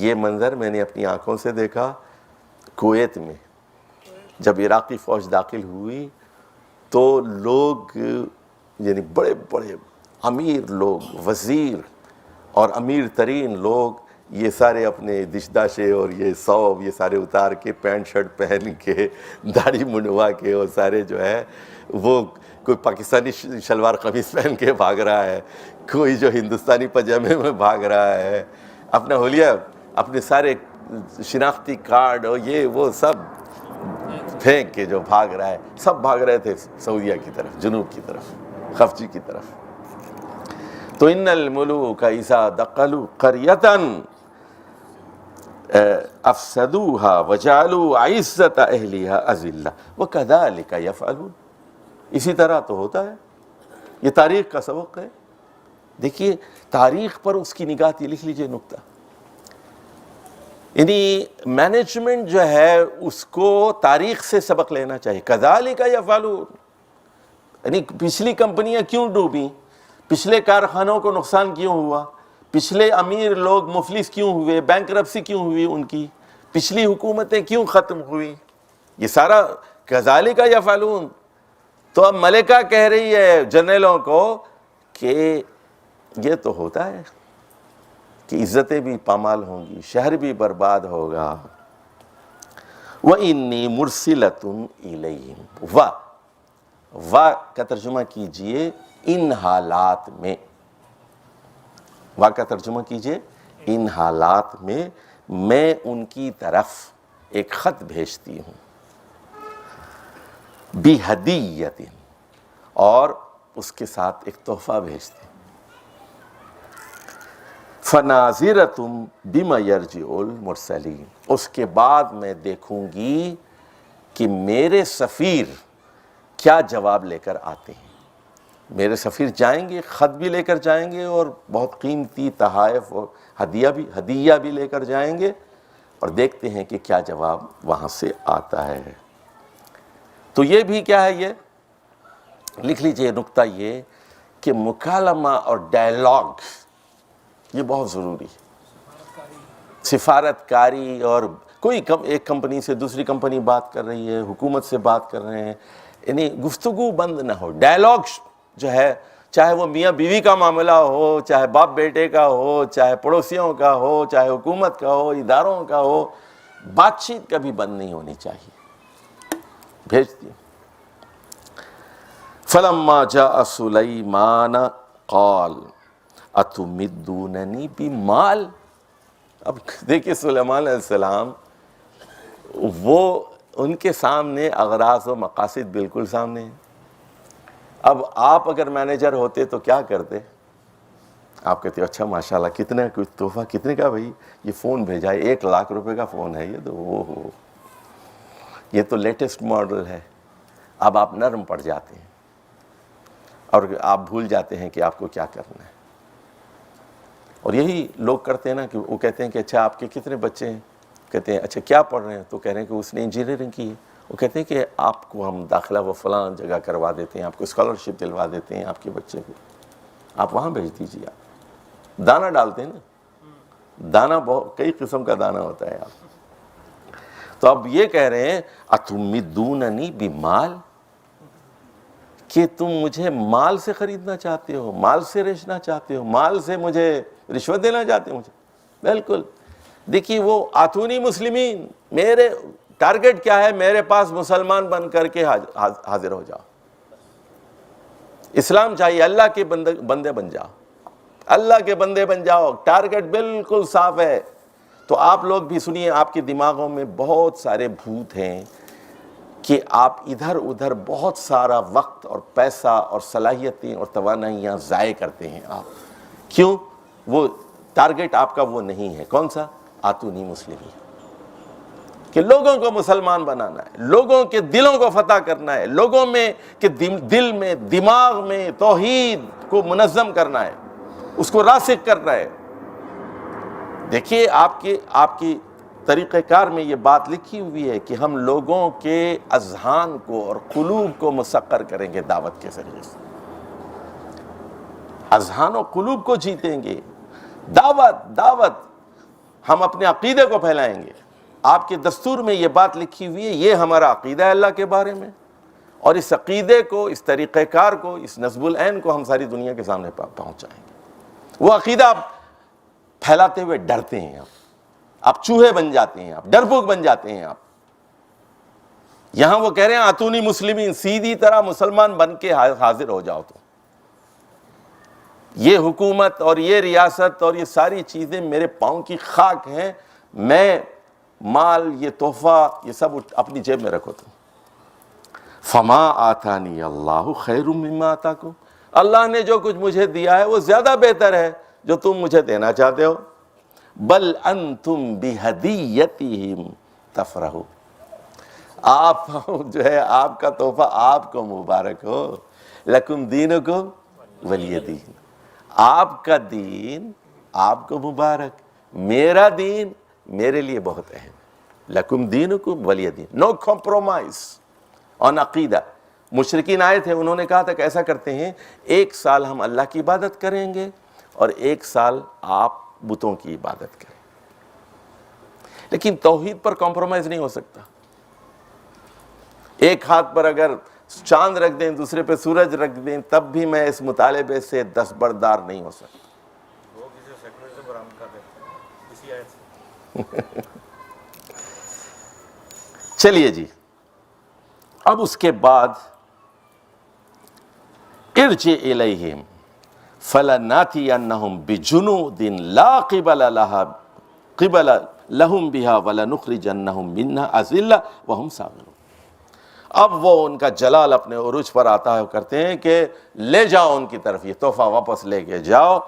Speaker 2: یہ منظر میں نے اپنی آنکھوں سے دیکھا کویت میں۔ جب عراقی فوج داخل ہوئی تو لوگ، یعنی بڑے بڑے امیر لوگ، وزیر اور امیر ترین لوگ، یہ سارے اپنے دشداشے اور یہ صوب یہ سارے اتار کے، پینٹ شرٹ پہن کے، داڑھی منڈوا کے، اور سارے جو ہے وہ کوئی پاکستانی شلوار قمیص پہن کے بھاگ رہا ہے، کوئی جو ہندوستانی پاجامے میں بھاگ رہا ہے، اپنا حلیہ، اپنے سارے شناختی کارڈ اور یہ وہ سب پھینک کے جو بھاگ رہا ہے، سب بھاگ رہے تھے سعودیہ کی طرف، جنوب کی طرف، خفجی کی طرف۔ تو ان الملوک اذا دخلوا قریۃ افسدوها وجعلوا عزت اہلها اذلہ وکذلک یفعلون، اسی طرح تو ہوتا ہے، یہ تاریخ کا سبق ہے۔ دیکھیے تاریخ پر اس کی نگاہ تھی، لکھ لیجئے نکتہ، یعنی مینجمنٹ جو ہے اس کو تاریخ سے سبق لینا چاہیے۔ کذالک یفعلون، یعنی پچھلی کمپنیاں کیوں ڈوبیں، پچھلے کارخانوں کو نقصان کیوں ہوا، پچھلے امیر لوگ مفلس کیوں ہوئے، بینکرپسی کیوں ہوئی ان کی، پچھلی حکومتیں کیوں ختم ہوئی، یہ سارا کذالک یفعلون۔ تو اب ملکہ کہہ رہی ہے جنرلوں کو کہ یہ تو ہوتا ہے کہ عزتیں بھی پامال ہوں گی، شہر بھی برباد ہوگا۔ وَإِنِّي مُرْسِلَةٌ إِلَيْهِمْ، وا کا ترجمہ کیجئے ان حالات میں، وا کا ترجمہ کیجئے ان حالات میں میں ان کی طرف ایک خط بھیجتی ہوں، بِہَدِيَّةٍ، اور اس کے ساتھ ایک تحفہ بھیجتی ہوں، فَنَاظِرَةٌ بِمَا يَرْجِعُ الْمُرْسَلِينَ، اس کے بعد میں دیکھوں گی کہ میرے سفیر کیا جواب لے کر آتے ہیں۔ میرے سفیر جائیں گے، خط بھی لے کر جائیں گے اور بہت قیمتی تحائف اور ہدیہ بھی لے کر جائیں گے، اور دیکھتے ہیں کہ کیا جواب وہاں سے آتا ہے۔ تو یہ بھی کیا ہے، یہ لکھ لیجئے نکتہ یہ کہ مکالمہ اور ڈائلاگ یہ بہت ضروری ہے۔ سفارت کاری، اور کوئی ایک کمپنی سے دوسری کمپنی بات کر رہی ہے، حکومت سے بات کر رہے ہیں، یعنی گفتگو بند نہ ہو، ڈائلاگ جو ہے، چاہے وہ میاں بیوی کا معاملہ ہو، چاہے باپ بیٹے کا ہو، چاہے پڑوسیوں کا ہو، چاہے حکومت کا ہو، اداروں کا ہو، بات چیت کبھی بند نہیں ہونی چاہیے۔ بھیج دیا۔ فَلَمَّا جَاءَ سُلَيْمَانَ قَالَ أَتُمِدُّونَنِي بِمَالٍ، اب دیکھیے سلیمان علیہ السلام، وہ ان کے سامنے اغراض و مقاصد بالکل سامنے ہیں۔ اب آپ اگر مینیجر ہوتے تو کیا کرتے؟ آپ کہتے اچھا ماشاءاللہ کتنے کچھ تحفہ، کتنے کا بھائی؟ یہ فون بھیجا ہے، 1,00,000 روپے کا فون ہے، یہ تو لیٹسٹ ماڈل ہے۔ اب آپ نرم پڑ جاتے ہیں اور آپ بھول جاتے ہیں کہ آپ کو کیا کرنا ہے۔ اور یہی لوگ کرتے ہیں نا، کہ وہ کہتے ہیں کہ اچھا آپ کے کتنے بچے ہیں، کہتے ہیں اچھا کیا پڑھ رہے ہیں، تو کہہ رہے ہیں کہ اس نے انجینئرنگ کی ہے، وہ کہتے ہیں کہ آپ کو ہم داخلہ وہ فلاں جگہ کروا دیتے ہیں، آپ کو اسکالرشپ دلوا دیتے ہیں آپ کے بچے کو، آپ وہاں بھیج دیجیے۔ آپ دانہ ڈالتے ہیں نا، دانہ بہت کئی قسم کا دانہ ہوتا ہے۔ آپ تو اب یہ کہہ رہے ہیں اتمدوننی بمال، کہ تم مجھے مال سے خریدنا چاہتے ہو، مال سے ریچنا چاہتے ہو، مال سے مجھے رشوت دینا چاہتے ہو مجھے؟ بالکل۔ دیکھیے وہ آتونی مسلمین، میرے ٹارگٹ کیا ہے؟ میرے پاس مسلمان بن کر کے حاضر ہو جاؤ، اسلام چاہیے، اللہ کے بندے بن جاؤ، اللہ کے بندے بن جاؤ، ٹارگٹ بالکل صاف ہے۔ تو آپ لوگ بھی سنیے، آپ کے دماغوں میں بہت سارے بھوت ہیں کہ آپ ادھر ادھر بہت سارا وقت اور پیسہ اور صلاحیتیں اور توانائیاں ضائع کرتے ہیں۔ آپ کیوں؟ وہ ٹارگٹ آپ کا وہ نہیں ہے۔ کون سا؟ آتونی مسلمین، کہ لوگوں کو مسلمان بنانا ہے، لوگوں کے دلوں کو فتح کرنا ہے، لوگوں میں کہ دل میں دماغ میں توحید کو منظم کرنا ہے، اس کو راسخ کرنا ہے۔ دیکھیے آپ کی طریقہ کار میں یہ بات لکھی ہوئی ہے کہ ہم لوگوں کے اذہان کو اور قلوب کو مسخر کریں گے دعوت کے ذریعے سے، اذہان و قلوب کو جیتیں گے۔ دعوت ہم اپنے عقیدے کو پھیلائیں گے۔ آپ کے دستور میں یہ بات لکھی ہوئی ہے، یہ ہمارا عقیدہ ہے اللہ کے بارے میں، اور اس عقیدے کو، اس طریقہ کار کو، اس نصب العین کو ہم ساری دنیا کے سامنے پہنچائیں گے۔ وہ عقیدہ آپ پھیلاتے ہوئے ڈرتے ہیں، آپ چوہے بن جاتے ہیں، آپ ڈرپوک بن جاتے ہیں۔ آپ یہاں وہ کہہ رہے ہیں آتونی مسلمین، سیدھی طرح مسلمان بن کے حاضر ہو جاؤ۔ تو یہ حکومت اور یہ ریاست اور یہ ساری چیزیں میرے پاؤں کی خاک ہیں، میں مال، یہ تحفہ، یہ سب اپنی جیب میں رکھو۔ تم فما آتانی اللہ خیر مما آتاکم، اللہ نے جو کچھ مجھے دیا ہے وہ زیادہ بہتر ہے جو تم مجھے دینا چاہتے ہو۔ بل انتم بہدیتہم تفرحون، آپ جو ہے آپ کا تحفہ آپ کو مبارک ہو، لکم دینکم ولی دین، آپ کا دین آپ کو مبارک، میرا دین میرے لیے بہت اہم ہے، لکم دینکم ولی دین، نو کمپرومائز آن عقیدہ۔ مشرکین آئے تھے، انہوں نے کہا تھا کہ ایسا کرتے ہیں 1 سال ہم اللہ کی عبادت کریں گے اور 1 سال آپ بتوں کی عبادت کریں، لیکن توحید پر کمپرومائز نہیں ہو سکتا۔ ایک ہاتھ پر اگر چاند رکھ دیں، دوسرے پہ سورج رکھ دیں، تب بھی میں اس مطالبے سے دستبردار نہیں ہو سکتا۔
Speaker 3: لوگ اسے سیکولرزم برآمد کر دیتے ہیں اسی آیت سے۔
Speaker 2: چلیے جی، اب اس کے بعد ارجع الیہم فلناتینہم بجنود لا قبل لہم بہا ولنخرجنہم منہا اذلہ وہم صاغرون۔ اب وہ ان کا جلال اپنے عروج پر آتا ہے، وہ کرتے ہیں کہ لے جاؤ ان کی طرف، یہ تحفہ واپس لے کے جاؤ،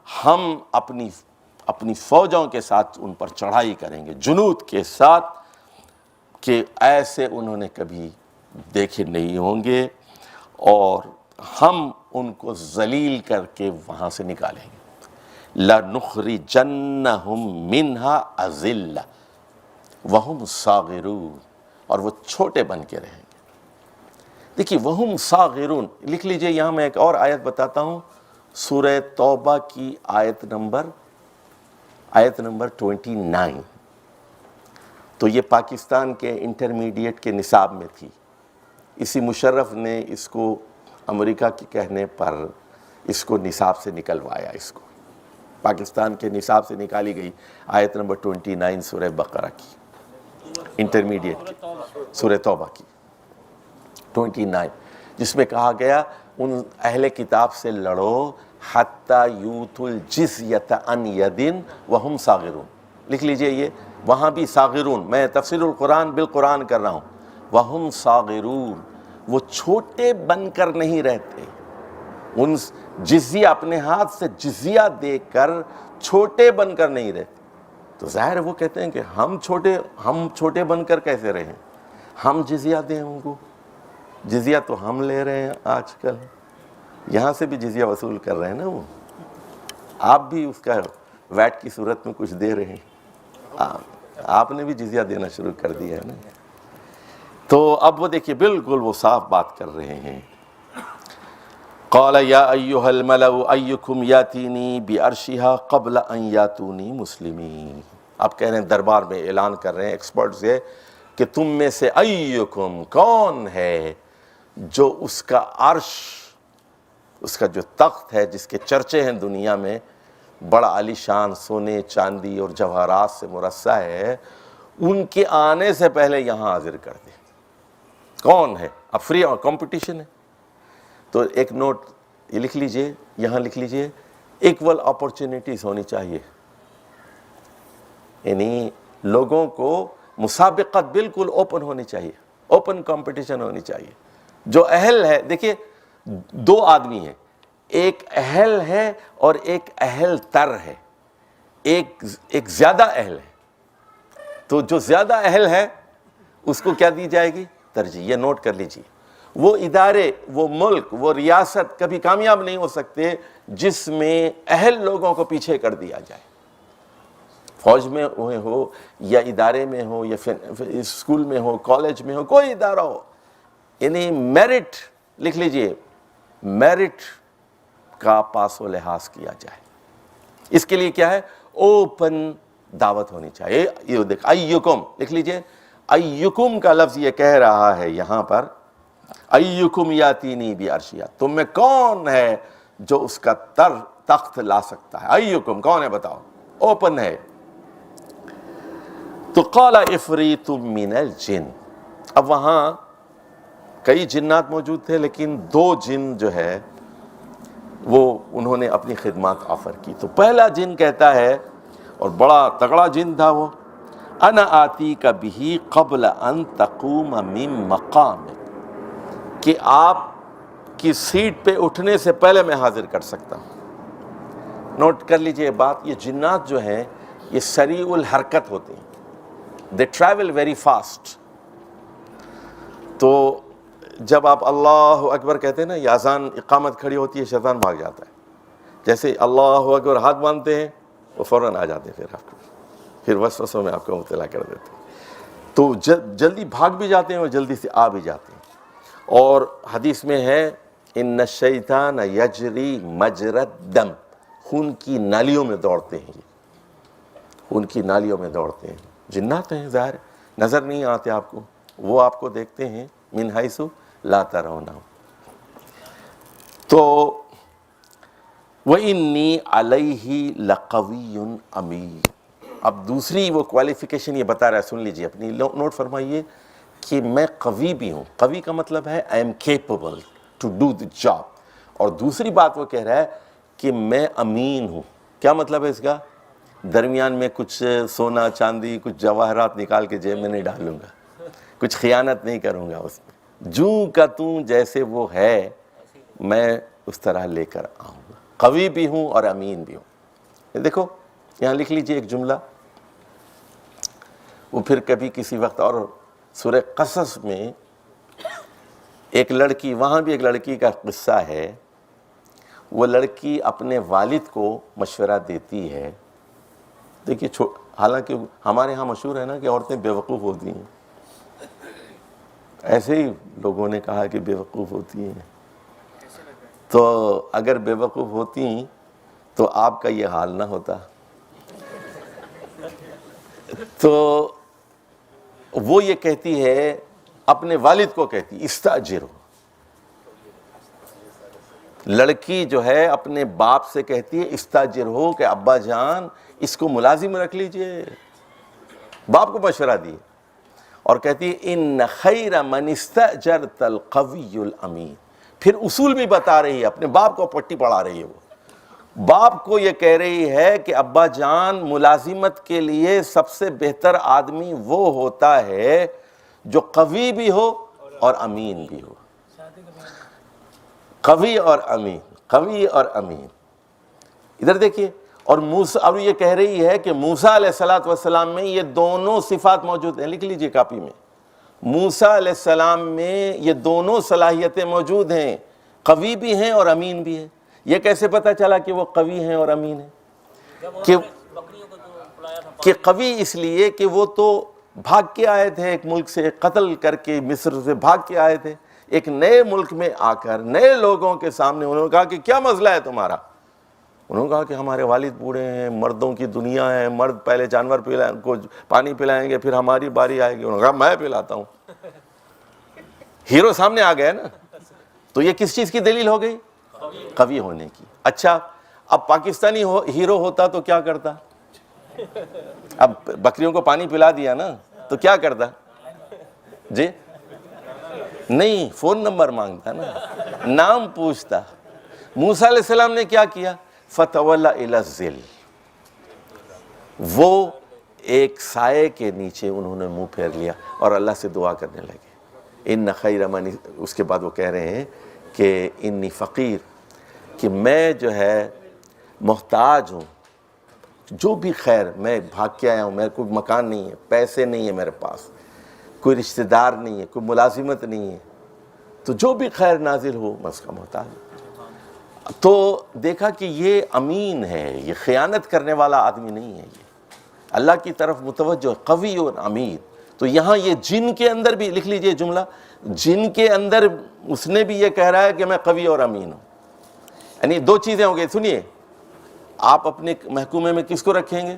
Speaker 2: ہم اپنی فوجوں کے ساتھ ان پر چڑھائی کریں گے، جنود کے ساتھ، کہ ایسے انہوں نے کبھی دیکھے نہیں ہوں گے، اور ہم ان کو ذلیل کر کے وہاں سے نکالیں گے۔ لَنُخْرِجَنَّهُم مِّنْهَا أَذِلَّةً وَهُمْ صَاغِرُونَ، اور وہ چھوٹے بن کے رہیں گے۔ دیکھیے وَهُمْ صَاغِرُونَ لکھ لیجئے، یہاں میں ایک اور آیت بتاتا ہوں، سورہ توبہ کی آیت نمبر 29۔ تو یہ پاکستان کے انٹرمیڈیٹ کے نصاب میں تھی، اسی مشرف نے اس کو امریکہ کے کہنے پر اس کو نصاب سے نکلوایا، اس کو پاکستان کے نصاب سے نکالی گئی آیت نمبر 29 سورہ بقرہ کی، انٹرمیڈیٹ کی، سورہ توبہ کی 29، جس میں کہا گیا ان اہل کتاب سے لڑو حتی یوتوا الجزیۃ عن ید وہم صاغرون۔ لکھ لیجئے یہ، وہاں بھی صاغرون، میں تفسیر القرآن بالقرآن کر رہا ہوں، وہم صاغرون، وہ چھوٹے بن کر نہیں رہتے، ان جزیہ اپنے ہاتھ سے جزیہ دے کر چھوٹے بن کر نہیں رہتے۔ تو ظاہر ہے وہ کہتے ہیں کہ ہم چھوٹے بن کر کیسے رہیں، ہم جزیہ دیں ان کو، جزیہ تو ہم لے رہے ہیں آج کل، یہاں سے بھی جزیہ وصول کر رہے ہیں نا، وہ آپ بھی اس کا ویٹ کی صورت میں کچھ دے رہے ہیں، آپ نے بھی جزیہ دینا شروع کر دیا ہے نا۔ تو اب وہ دیکھیے بالکل وہ صاف بات کر رہے ہیں، قال یا ایھا الملأ ایکم یاتینی بعرشھا قبل ان یاتونی مسلمین۔ اب کہہ رہے ہیں دربار میں اعلان کر رہے ہیں ایکسپرٹس یہ کہ تم میں سے ایکم کون ہے جو اس کا عرش، اس کا جو تخت ہے جس کے چرچے ہیں دنیا میں، بڑا عالی شان سونے چاندی اور جواہرات سے مرصع ہے، ان کے آنے سے پہلے یہاں حاضر کر دے، کون ہے؟ اب فری کمپٹیشن ہے، تو ایک نوٹ یہ لکھ لیجئے، یہاں لکھ لیجئے، ایکول اپورچونٹیز ہونی چاہیے، یعنی لوگوں کو مسابقت بالکل اوپن ہونی چاہیے، اوپن کمپٹیشن ہونی چاہیے۔ جو اہل ہے، دیکھیے 2 آدمی ہیں، ایک اہل ہے اور ایک اہل تر ہے، ایک زیادہ اہل ہے، تو جو زیادہ اہل ہے اس کو کیا دی جائے گی؟ ترجیح۔ یہ نوٹ کر لیجیے، وہ ادارے، وہ ملک، وہ ریاست کبھی کامیاب نہیں ہو سکتے جس میں اہل لوگوں کو پیچھے کر دیا جائے، فوج میں ہو یا ادارے میں ہو یا اسکول میں ہو، کالج میں ہو، کوئی ادارہ ہو، یعنی میرٹ لکھ لیجئے، میرٹ کا پاس و لحاظ کیا جائے۔ اس کے لیے کیا ہے؟ اوپن دعوت ہونی چاہیے۔ یہ دیکھ ایکم لکھ لیجئے، ایکم کا لفظ یہ کہہ رہا ہے یہاں پر، ایکم یاتینی بعرشھا، تم میں کون ہے جو اس کا تخت لا سکتا ہے؟ ایکم کون ہے بتاؤ، اوپن ہے۔ تو قال عفریت من الجن، اب وہاں کئی جنات موجود تھے لیکن 2 جن جو ہے وہ انہوں نے اپنی خدمات آفر کی۔ تو پہلا جن کہتا ہے، اور بڑا تگڑا جن تھا وہ، انا آتیک بہ قبل ان تقوم من مقامک، کہ آپ کی سیٹ پہ اٹھنے سے پہلے میں حاضر کر سکتا ہوں۔ نوٹ کر لیجئے بات، یہ جنات جو ہیں یہ سریع الحرکت ہوتے ہیں، they travel very fast، تو جب آپ اللہ اکبر کہتے ہیں نا، یہ اذان اقامت کھڑی ہوتی ہے، شیطان بھاگ جاتا ہے. جیسے اللہ اکبر ہاتھ باندھتے ہیں وہ فوراً آ جاتے ہیں، پھر آپ کو پھر وسوسوں میں آپ کو مبتلا کر دیتے ہیں. تو جلدی بھاگ بھی جاتے ہیں اور جلدی سے آ بھی جاتے ہیں. اور حدیث میں ہے ان الشیطان یجری مجری الدم، خون کی نالیوں میں دوڑتے ہیں، یہ خون کی نالیوں میں دوڑتے ہیں. جنات ہیں، ظاہر نظر نہیں آتے آپ کو، وہ آپ کو دیکھتے ہیں من حیث لا ترونہم. تو وَإِنِّي عَلَيْهِ لَقَوِيٌّ أَمِينٌ. اب دوسری وہ کوالیفیکیشن یہ بتا رہا ہے، سن لیجئے، اپنی نوٹ فرمائیے کہ میں قوی بھی ہوں. قوی کا مطلب ہے I am capable to do the job. اور دوسری بات وہ کہہ رہا ہے کہ میں امین ہوں. کیا مطلب ہے اس کا؟ درمیان میں کچھ سونا چاندی کچھ جواہرات نکال کے جیب میں نہیں ڈالوں گا، کچھ خیانت نہیں کروں گا اس میں. جوں کا توں جیسے وہ ہے میں اس طرح لے کر آؤں گا. قوی بھی ہوں اور امین بھی ہوں. دیکھو یہاں لکھ لیجئے ایک جملہ، وہ پھر کبھی کسی وقت. اور سورہ قصص میں ایک لڑکی، وہاں بھی ایک لڑکی کا قصہ ہے. وہ لڑکی اپنے والد کو مشورہ دیتی ہے. دیکھیے حالانکہ ہمارے ہاں مشہور ہے نا کہ عورتیں بے وقوف ہوتی ہیں، ایسے ہی لوگوں نے کہا کہ بے وقوف ہوتی ہیں. تو اگر بے وقوف ہوتی تو آپ کا یہ حال نہ ہوتا. تو وہ یہ کہتی ہے، اپنے والد کو کہتی استاجر ہو. لڑکی جو ہے اپنے باپ سے کہتی ہے استاجر ہو، کہ ابا جان اس کو ملازم رکھ لیجئے. باپ کو مشورہ دی اور کہتی ہے ان خیر من استاجرت القوی الامین. پھر اصول بھی بتا رہی ہے، اپنے باپ کو پٹی پڑھا رہی ہے. وہ باپ کو یہ کہہ رہی ہے کہ ابا جان ملازمت کے لیے سب سے بہتر آدمی وہ ہوتا ہے جو قوی بھی ہو اور امین بھی ہو. قوی اور امین، قوی اور امین. ادھر دیکھیے. اور اب یہ کہہ رہی ہے کہ موسیٰ علیہ السلام میں یہ دونوں صفات موجود ہیں. لکھ لیجئے کاپی میں، موسیٰ علیہ السلام میں یہ دونوں صلاحیتیں موجود ہیں، قوی بھی ہیں اور امین بھی ہیں. یہ کیسے پتہ چلا کہ وہ قوی ہیں اور امین ہیں؟ کہ قوی اس لیے کہ وہ تو بھاگ کے آئے تھے ایک ملک سے، قتل کر کے مصر سے بھاگ کے آئے تھے. ایک نئے ملک میں آ کر نئے لوگوں کے سامنے انہوں نے کہا کہ کیا مسئلہ ہے تمہارا؟ انہوں نے کہا کہ ہمارے والد بوڑھے ہیں، مردوں کی دنیا ہے، مرد پہلے جانور کو پانی پلائیں گے، پھر ہماری باری آئے گی. انہوں نے کہا میں پلاتا ہوں. ہیرو سامنے آ گیا نا. تو یہ کس چیز کی دلیل ہو گئی؟ قوی ہونے کی. اچھا اب پاکستانی ہیرو ہوتا تو کیا کرتا؟ اب بکریوں کو پانی پلا دیا نا تو کیا کرتا؟ جی نہیں، فون نمبر مانگتا نا، نام پوچھتا. موسیٰ علیہ السلام نے کیا کیا؟ فَتَوَلَّ إِلَى الظِّلِّ. وہ ایک سائے کے نیچے انہوں نے منہ پھیر لیا اور اللہ سے دعا کرنے لگے. ان خیر من، اس کے بعد وہ کہہ رہے ہیں کہ انی فقیر، کہ میں جو ہے محتاج ہوں. جو بھی خیر، میں بھاگ کے آیا ہوں، میرے کوئی مکان نہیں ہے، پیسے نہیں ہے میرے پاس، کوئی رشتہ دار نہیں ہے، کوئی ملازمت نہیں ہے، تو جو بھی خیر نازل ہو میں اس کا محتاج ہوں. تو دیکھا کہ یہ امین ہے، یہ خیانت کرنے والا آدمی نہیں ہے، یہ اللہ کی طرف متوجہ، قوی اور امین. تو یہاں یہ جن کے اندر بھی لکھ لیجئے جملہ، جن کے اندر اس نے بھی یہ کہہ رہا ہے کہ میں قوی اور امین ہوں. یعنی دو چیزیں ہوں گی. سنیے، آپ اپنے محکومے میں کس کو رکھیں گے؟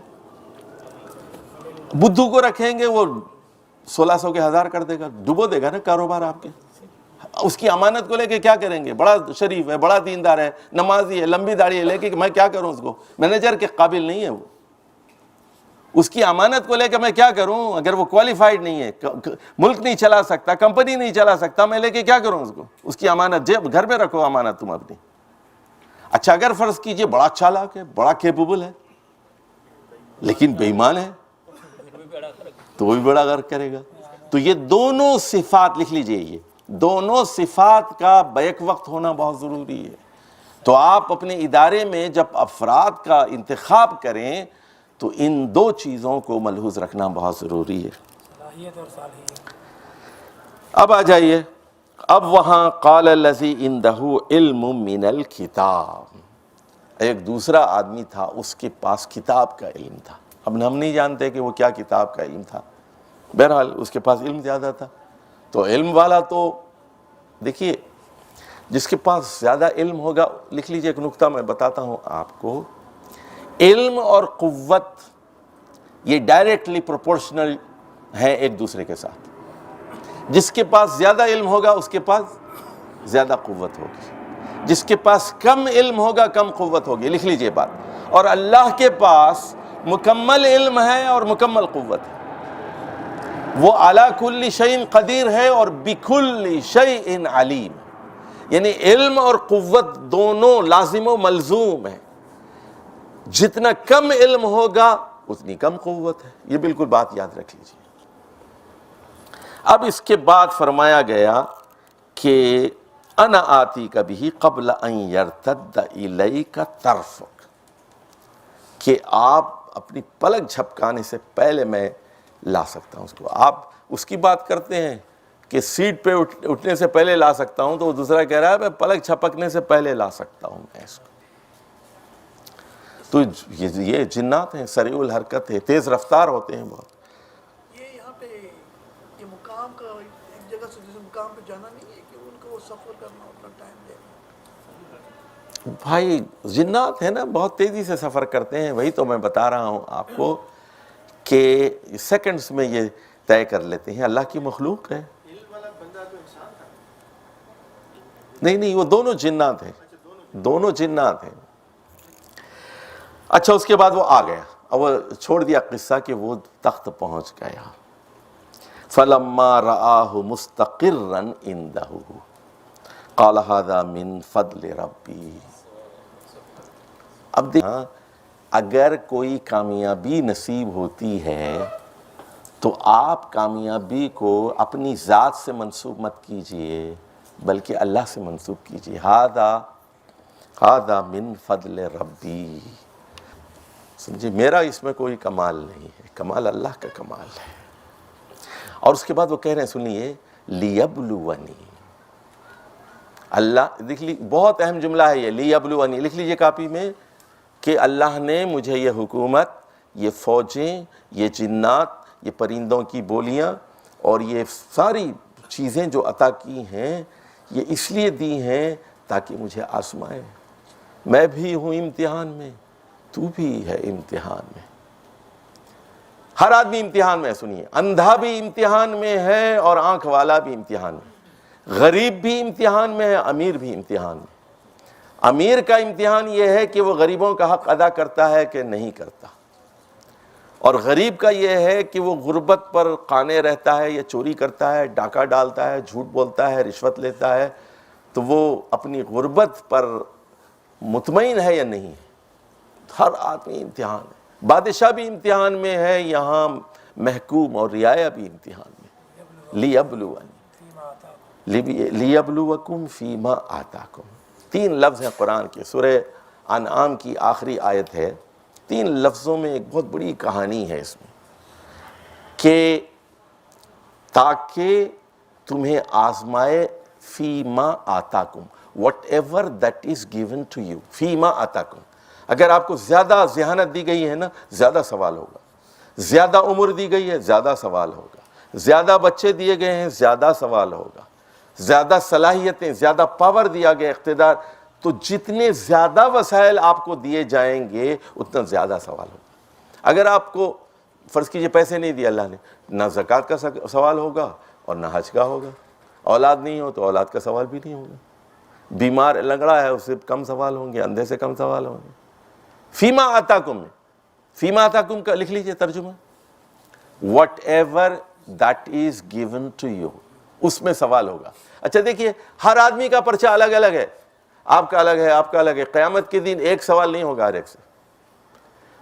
Speaker 2: بدھو کو رکھیں گے، وہ 1600 کے 1000 کر دے گا، ڈبو دے گا نا کاروبار آپ کے. اس کی امانت کو لے کے کیا کریں گے؟ بڑا شریف ہے، بڑا دیندار ہے، نمازی ہے، لمبی داڑھی ہے، لے کے میں کیا کروں؟ اس کو مینیجر کے قابل نہیں ہے. وہ اس کی امانت کو لے کے میں کیا کروں؟ اگر وہ کوالیفائڈ نہیں ہے، ملک نہیں چلا سکتا، کمپنی نہیں چلا سکتا، میں لے کے کیا کروں اس کو؟ اس کی امانت جب گھر میں رکھو امانت تم اپنی. اچھا اگر فرض کیجئے بڑا چالاک ہے، بڑا کیپیبل ہے، لیکن بے ایمان ہے تو وہ بھی بڑا غرق کرے گا. تو یہ دونوں صفات لکھ لیجئے، یہ دونوں صفات کا بیک وقت ہونا بہت ضروری ہے. تو آپ اپنے ادارے میں جب افراد کا انتخاب کریں تو ان دو چیزوں کو ملحوظ رکھنا بہت ضروری ہے. اب آ جائیے، اب وہاں قال الذی عندہ علم من الکتاب، ایک دوسرا آدمی تھا اس کے پاس کتاب کا علم تھا. اب ہم نہیں جانتے کہ وہ کیا کتاب کا علم تھا، بہرحال اس کے پاس علم زیادہ تھا. تو علم والا تو دیکھیے جس کے پاس زیادہ علم ہوگا، لکھ لیجئے ایک نقطہ میں بتاتا ہوں آپ کو، علم اور قوت یہ ڈائریکٹلی پروپورشنل ہیں ایک دوسرے کے ساتھ. جس کے پاس زیادہ علم ہوگا اس کے پاس زیادہ قوت ہوگی، جس کے پاس کم علم ہوگا کم قوت ہوگی. لکھ لیجئے بات. اور اللہ کے پاس مکمل علم ہے اور مکمل قوت ہے، وہ علی کل شیء قدیر ہے اور بکل شیء علیم. یعنی علم اور قوت دونوں لازم و ملزوم ہیں. جتنا کم علم ہوگا اتنی کم قوت ہے. یہ بالکل بات یاد رکھ لیجئے. اب اس کے بعد فرمایا گیا کہ انا آتی کا بھی قبل ان یرتد الیک طرفک، کہ آپ اپنی پلک جھپکانے سے پہلے میں لا سکتا ہوں اس کو. آپ اس کی بات کرتے ہیں کہ سیٹ پہ اٹھنے سے پہلے لا سکتا ہوں، تو وہ دوسرا کہہ رہا ہے میں پلک جھپکنے سے پہلے لا سکتا ہوں میں اس کو. تو یہ جنات ہیں، سریع الحرکت ہے، تیز رفتار ہوتے ہیں بہت.
Speaker 4: یہ یہاں پہ یہ مقام کا ایک جگہ سے دوسرے مقام پہ جانا نہیں ہے کہ ان کو وہ سفر کرنا اپنا ٹائم دینا.
Speaker 2: بھائی جنات ہیں نا، بہت تیزی سے سفر کرتے ہیں. وہی تو میں بتا رہا ہوں آپ کو کہ سیکنڈز میں یہ طے کر لیتے ہیں. اللہ کی مخلوق ہے. نہیں وہ دونوں جنات ہیں، دونوں جنات ہیں. اچھا اس کے بعد وہ آ گیا، اب وہ چھوڑ دیا قصہ کہ وہ تخت پہنچ گیا. فَلَمَّا رَآهُ مُسْتَقِرًّا عِنْدَهُ قَالَ هَذَا مِنْ فَضْلِ رَبِّي. اب دیکھیں، اگر کوئی کامیابی نصیب ہوتی ہے تو آپ کامیابی کو اپنی ذات سے منسوب مت کیجئے بلکہ اللہ سے منسوب کیجئے. هَذَا مِنْ فَضْلِ رَبِّي. سمجھے، میرا اس میں کوئی کمال نہیں ہے، کمال اللہ کا کمال ہے. اور اس کے بعد وہ کہہ رہے ہیں، سنیے، لیبلونی. اللہ دیکھ لی، بہت اہم جملہ ہے یہ، لیبلونی. لکھ لیجئے کاپی میں کہ اللہ نے مجھے یہ حکومت، یہ فوجیں، یہ جنات، یہ پرندوں کی بولیاں اور یہ ساری چیزیں جو عطا کی ہیں، یہ اس لیے دی ہیں تاکہ مجھے آزمائے. میں بھی ہوں امتحان میں، تو بھی ہے امتحان میں. ہر آدمی امتحان میں ہے. سنیے، اندھا بھی امتحان میں ہے اور آنکھ والا بھی امتحان میں، غریب بھی امتحان میں ہے، امیر بھی امتحان میں. امیر کا امتحان یہ ہے کہ وہ غریبوں کا حق ادا کرتا ہے کہ نہیں کرتا، اور غریب کا یہ ہے کہ وہ غربت پر قانے رہتا ہے یا چوری کرتا ہے، ڈاکہ ڈالتا ہے، جھوٹ بولتا ہے، رشوت لیتا ہے. تو وہ اپنی غربت پر مطمئن ہے یا نہیں ہے. ہر آدمی امتحان ہے. بادشاہ بھی امتحان میں ہے، یہاں محکوم اور رعایا بھی امتحان میں. لیبلوکم فیما آتاکم. 3 لفظ ہیں قرآن کے. سورہ انعام کی آخری آیت ہے. 3 لفظوں میں ایک بہت بڑی کہانی ہے اس میں، کہ تاکہ تمہیں آزمائے. فیما آتاکم، whatever that is given to you. فیما آتاکم. اگر آپ کو زیادہ ذہانت دی گئی ہے نا، زیادہ سوال ہوگا. زیادہ عمر دی گئی ہے، زیادہ سوال ہوگا. زیادہ بچے دیے گئے ہیں، زیادہ سوال ہوگا. زیادہ صلاحیتیں، زیادہ پاور دیا گیا، اقتدار. تو جتنے زیادہ وسائل آپ کو دیے جائیں گے اتنا زیادہ سوال ہوگا. اگر آپ کو فرض کیجئے پیسے نہیں دیے اللہ نے، نہ زکوٰۃ کا سوال ہوگا اور نہ حج کا ہوگا. اولاد نہیں ہو تو اولاد کا سوال بھی نہیں ہوگا. بیمار لنگڑا ہے، اس سے کم سوال ہوں گے، اندھے سے کم سوال ہوں گے. فیما آتاکم میں، فیما آتاکم کا لکھ لیجئے ترجمہ، whatever that is given to you. اس میں سوال ہوگا. اچھا دیکھیے، ہر آدمی کا پرچہ الگ الگ ہے. آپ کا الگ ہے، آپ کا الگ ہے. قیامت کے دن ایک سوال نہیں ہوگا ہر ایک سے.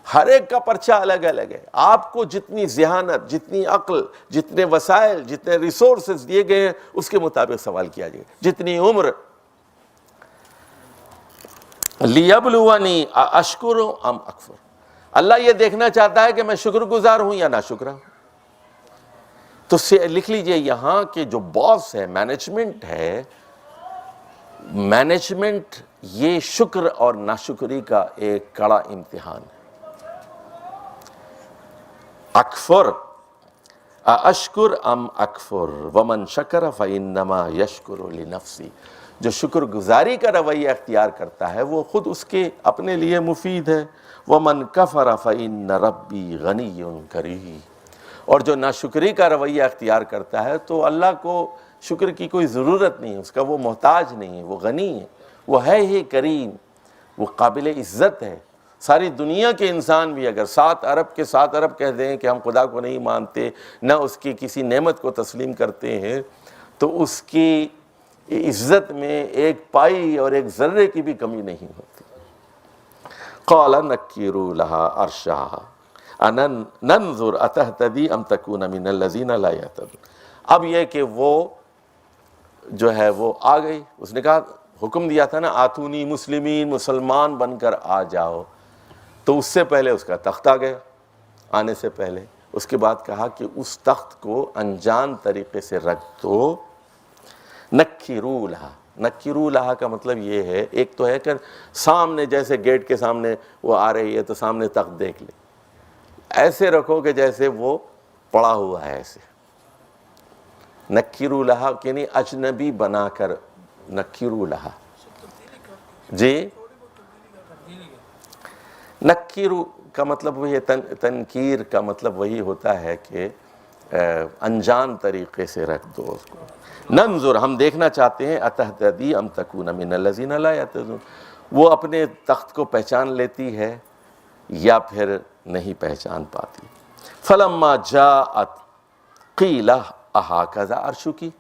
Speaker 2: ہر ایک کا پرچہ الگ الگ ہے. آپ کو جتنی ذہانت، جتنی عقل، جتنے وسائل، جتنے ریسورسز دیے گئے ہیں اس کے مطابق سوال کیا جائے گا. جتنی عمر. لیبلونی اشکر ام اکفر. اللہ یہ دیکھنا چاہتا ہے کہ میں شکر گزار ہوں یا ناشکرا ہوں. تو لکھ لیجئے یہاں کہ جو باس ہے، مینجمنٹ ہے، مینجمنٹ یہ شکر اور ناشکری کا ایک کڑا امتحان ہے۔ اکفر اشکر ام اکفر ومن شکر فانما یشکر لنفسی، جو شکر گزاری کا رویہ اختیار کرتا ہے وہ خود اس کے اپنے لیے مفید ہے۔ ومن کفر فان ربی غنی کریم، اور جو ناشکری کا رویہ اختیار کرتا ہے تو اللہ کو شکر کی کوئی ضرورت نہیں ہے، اس کا وہ محتاج نہیں ہے، وہ غنی ہے، وہ ہے ہی کریم، وہ قابل عزت ہے۔ ساری دنیا کے انسان بھی اگر 7 ارب کے 7 ارب کہہ دیں کہ ہم خدا کو نہیں مانتے، نہ اس کی کسی نعمت کو تسلیم کرتے ہیں، تو اس کی عزت میں ایک پائی اور ایک ذرے کی بھی کمی نہیں ہوتی۔ قال نکروا لها عرشها ننظر اتهتدی ام تکون من الذین لا یهتدون۔ اب یہ کہ وہ جو ہے وہ آ گئی، اس نے کہا، حکم دیا تھا نا آتونی مسلمین، مسلمان بن کر آ جاؤ، تو اس سے پہلے اس کا تخت آ گیا، آنے سے پہلے اس کے بعد کہا کہ اس تخت کو انجان طریقے سے رکھ دو۔ نکروا لہا، نکروا لہا کا مطلب یہ ہے، ایک تو ہے کہ سامنے جیسے گیٹ کے سامنے وہ آ رہی ہے تو سامنے تخت دیکھ لے، ایسے رکھو کہ جیسے وہ پڑا ہوا ہے ایسے۔ نکروا لہا یعنی اجنبی بنا کر، نکروا لہا جی، نکروا کا مطلب وہی ہے، تنکیر کا مطلب وہی ہوتا ہے کہ انجان طریقے سے رکھ دو اس کو۔ ننظر، ہم دیکھنا چاہتے ہیں، اتہتدی ام تکون من الذین لا یہتدون، وہ اپنے تخت کو پہچان لیتی ہے یا پھر نہیں پہچان پاتی۔ فلما جاءت قیل اہکذا عرشکی،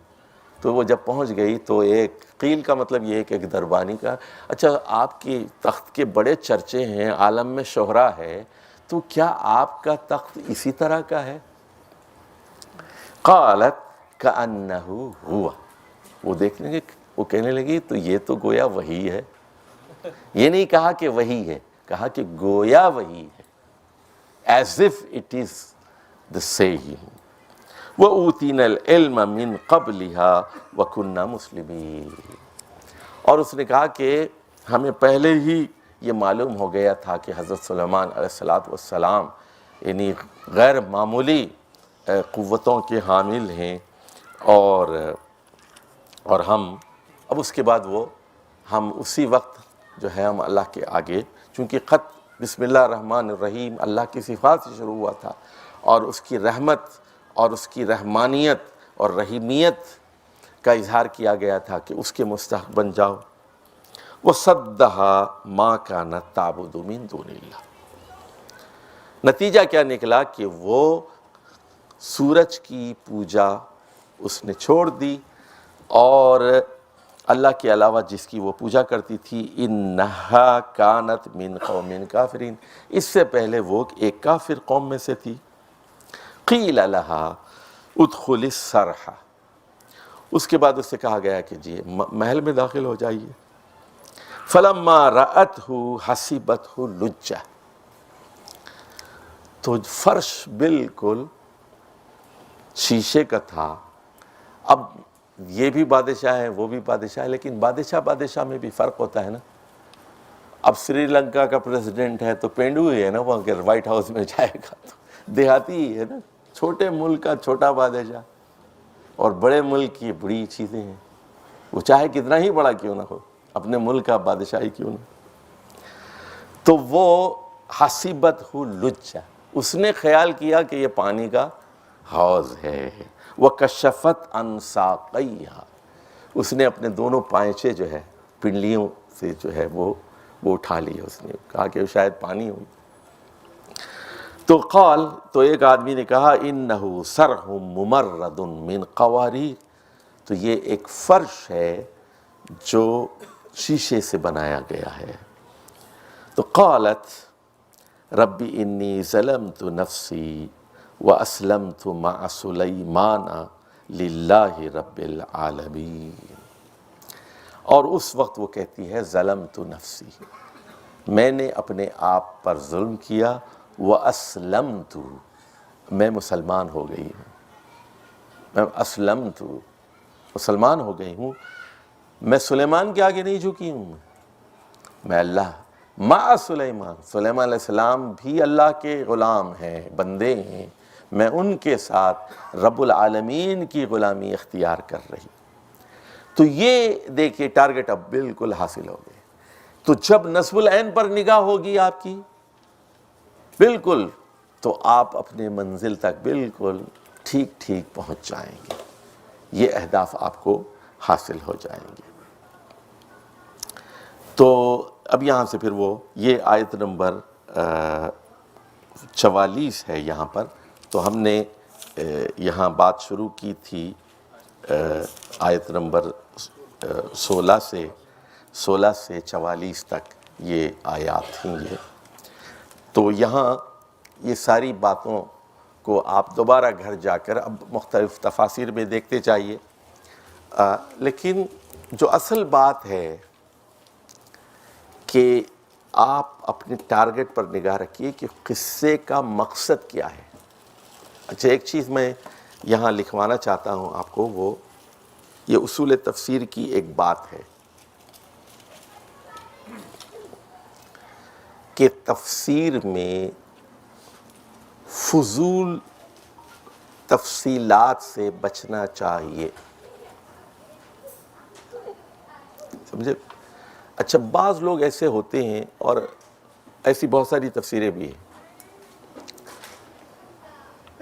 Speaker 2: تو وہ جب پہنچ گئی تو ایک قیل کا مطلب یہ ہے کہ ایک دربانی کا، اچھا آپ کی تخت کے بڑے چرچے ہیں، عالم میں شہرا ہے، تو کیا آپ کا تخت اسی طرح کا ہے؟ قالت کأنہ ہوا، وہ دیکھنے لگے، وہ کہنے لگی تو یہ تو گویا وہی ہے۔ یہ نہیں کہا کہ وہی ہے، کہا کہ گویا وہی ہے، as if it is the same۔ وَأُوتِينَا الْعِلْمَ مِنْ قَبْلِهَا وَكُنَّا مُسْلِمِينَ، اور اس نے کہا کہ ہمیں پہلے ہی یہ معلوم ہو گیا تھا کہ حضرت سلیمان علیہ السلام یعنی غیر معمولی قوتوں کے حامل ہیں، اور ہم اب اس کے بعد ہم اسی وقت جو ہے ہم اللہ کے آگے، چونکہ خط بسم اللہ الرحمن الرحیم اللہ کی صفات سے شروع ہوا تھا، اور اس کی رحمت اور اس کی رحمانیت اور رحیمیت کا اظہار کیا گیا تھا کہ اس کے مستحق بن جاؤ۔ وَصَدَّهَا مَا كَانَتْ تَعْبُدُ مِن دُونِ اللَّهِ، نتیجہ کیا نکلا کہ وہ سورج کی پوجا اس نے چھوڑ دی، اور اللہ کے علاوہ جس کی وہ پوجا کرتی تھی، اِنَّهَا كَانَتْ مِن قَوْمٍ كَافِرِينَ، اس سے پہلے وہ ایک کافر قوم میں سے تھی۔ قیل لها ادخل الصرح، اس کے بعد اس سے کہا گیا کہ جی محل میں داخل ہو جائیے۔ فلما رأته حسبته لجہ، تو فرش بالکل شیشے کا تھا۔ اب یہ بھی بادشاہ ہے، وہ بھی بادشاہ ہے، لیکن بادشاہ میں بھی فرق ہوتا ہے نا۔ اب سری لنکا کا پریزیڈنٹ ہے تو پینڈو ہی ہے نا، وہ اگر وائٹ ہاؤس میں جائے گا تو دیہاتی ہی ہے نا، چھوٹے ملک کا چھوٹا بادشاہ، اور بڑے ملک کی بڑی چیزیں ہیں، وہ چاہے کتنا ہی بڑا کیوں نہ ہو، اپنے ملک کا بادشاہی کیوں نہ۔ تو وہ حسبتہ لجہ، اس نے خیال کیا کہ یہ پانی کا حوض ہے۔ وَكَشَفَتْ عَنْ سَاقَيْهَا، اس نے اپنے دونوں پائنچے جو ہے پنڈلیوں سے جو ہے وہ اٹھا لیے، اس نے کہا کہ شاید پانی ہو۔ تو قال، تو ایک آدمی نے کہا اِنَّهُ صَرْحٌ مُمَرَّدٌ مِّن قَوَارِيرَ، تو یہ ایک فرش ہے جو شیشے سے بنایا گیا ہے۔ تو قالت رب انی ظلمت نفسی واسلمت مع سلیمان للہ رب العالمین، اور اس وقت وہ کہتی ہے ظلمت نفسی، میں نے اپنے آپ پر ظلم کیا، واسلمت، میں مسلمان ہو گئی ہوں۔ میں اسلمت، مسلمان ہو گئی ہوں، میں سلیمان کے آگے نہیں جھکی ہوں، میں اللہ مع سلیمان، سلیمان علیہ السلام بھی اللہ کے غلام ہیں، بندے ہیں، میں ان کے ساتھ رب العالمین کی غلامی اختیار کر رہی۔ تو یہ دیکھیے ٹارگٹ اب بالکل حاصل ہو گئے۔ تو جب نصب العین پر نگاہ ہوگی آپ کی بالکل، تو آپ اپنے منزل تک بالکل ٹھیک ٹھیک پہنچ جائیں گے، یہ اہداف آپ کو حاصل ہو جائیں گے۔ تو اب یہاں سے پھر وہ یہ آیت نمبر 44 ہے یہاں پر، تو ہم نے یہاں بات شروع کی تھی آیت نمبر 16 سے 44 تک یہ آیات تھیں یہ۔ تو یہاں یہ ساری باتوں کو آپ دوبارہ گھر جا کر اب مختلف تفاسیر میں دیکھتے جائیے، لیکن جو اصل بات ہے کہ آپ اپنے ٹارگٹ پر نگاہ رکھیے کہ قصے کا مقصد کیا ہے۔ اچھا ایک چیز میں یہاں لکھوانا چاہتا ہوں آپ کو، وہ یہ اصول تفسیر کی ایک بات ہے کہ تفسیر میں فضول تفصیلات سے بچنا چاہیے، سمجھے؟ اچھا بعض لوگ ایسے ہوتے ہیں، اور ایسی بہت ساری تفسیریں بھی ہیں،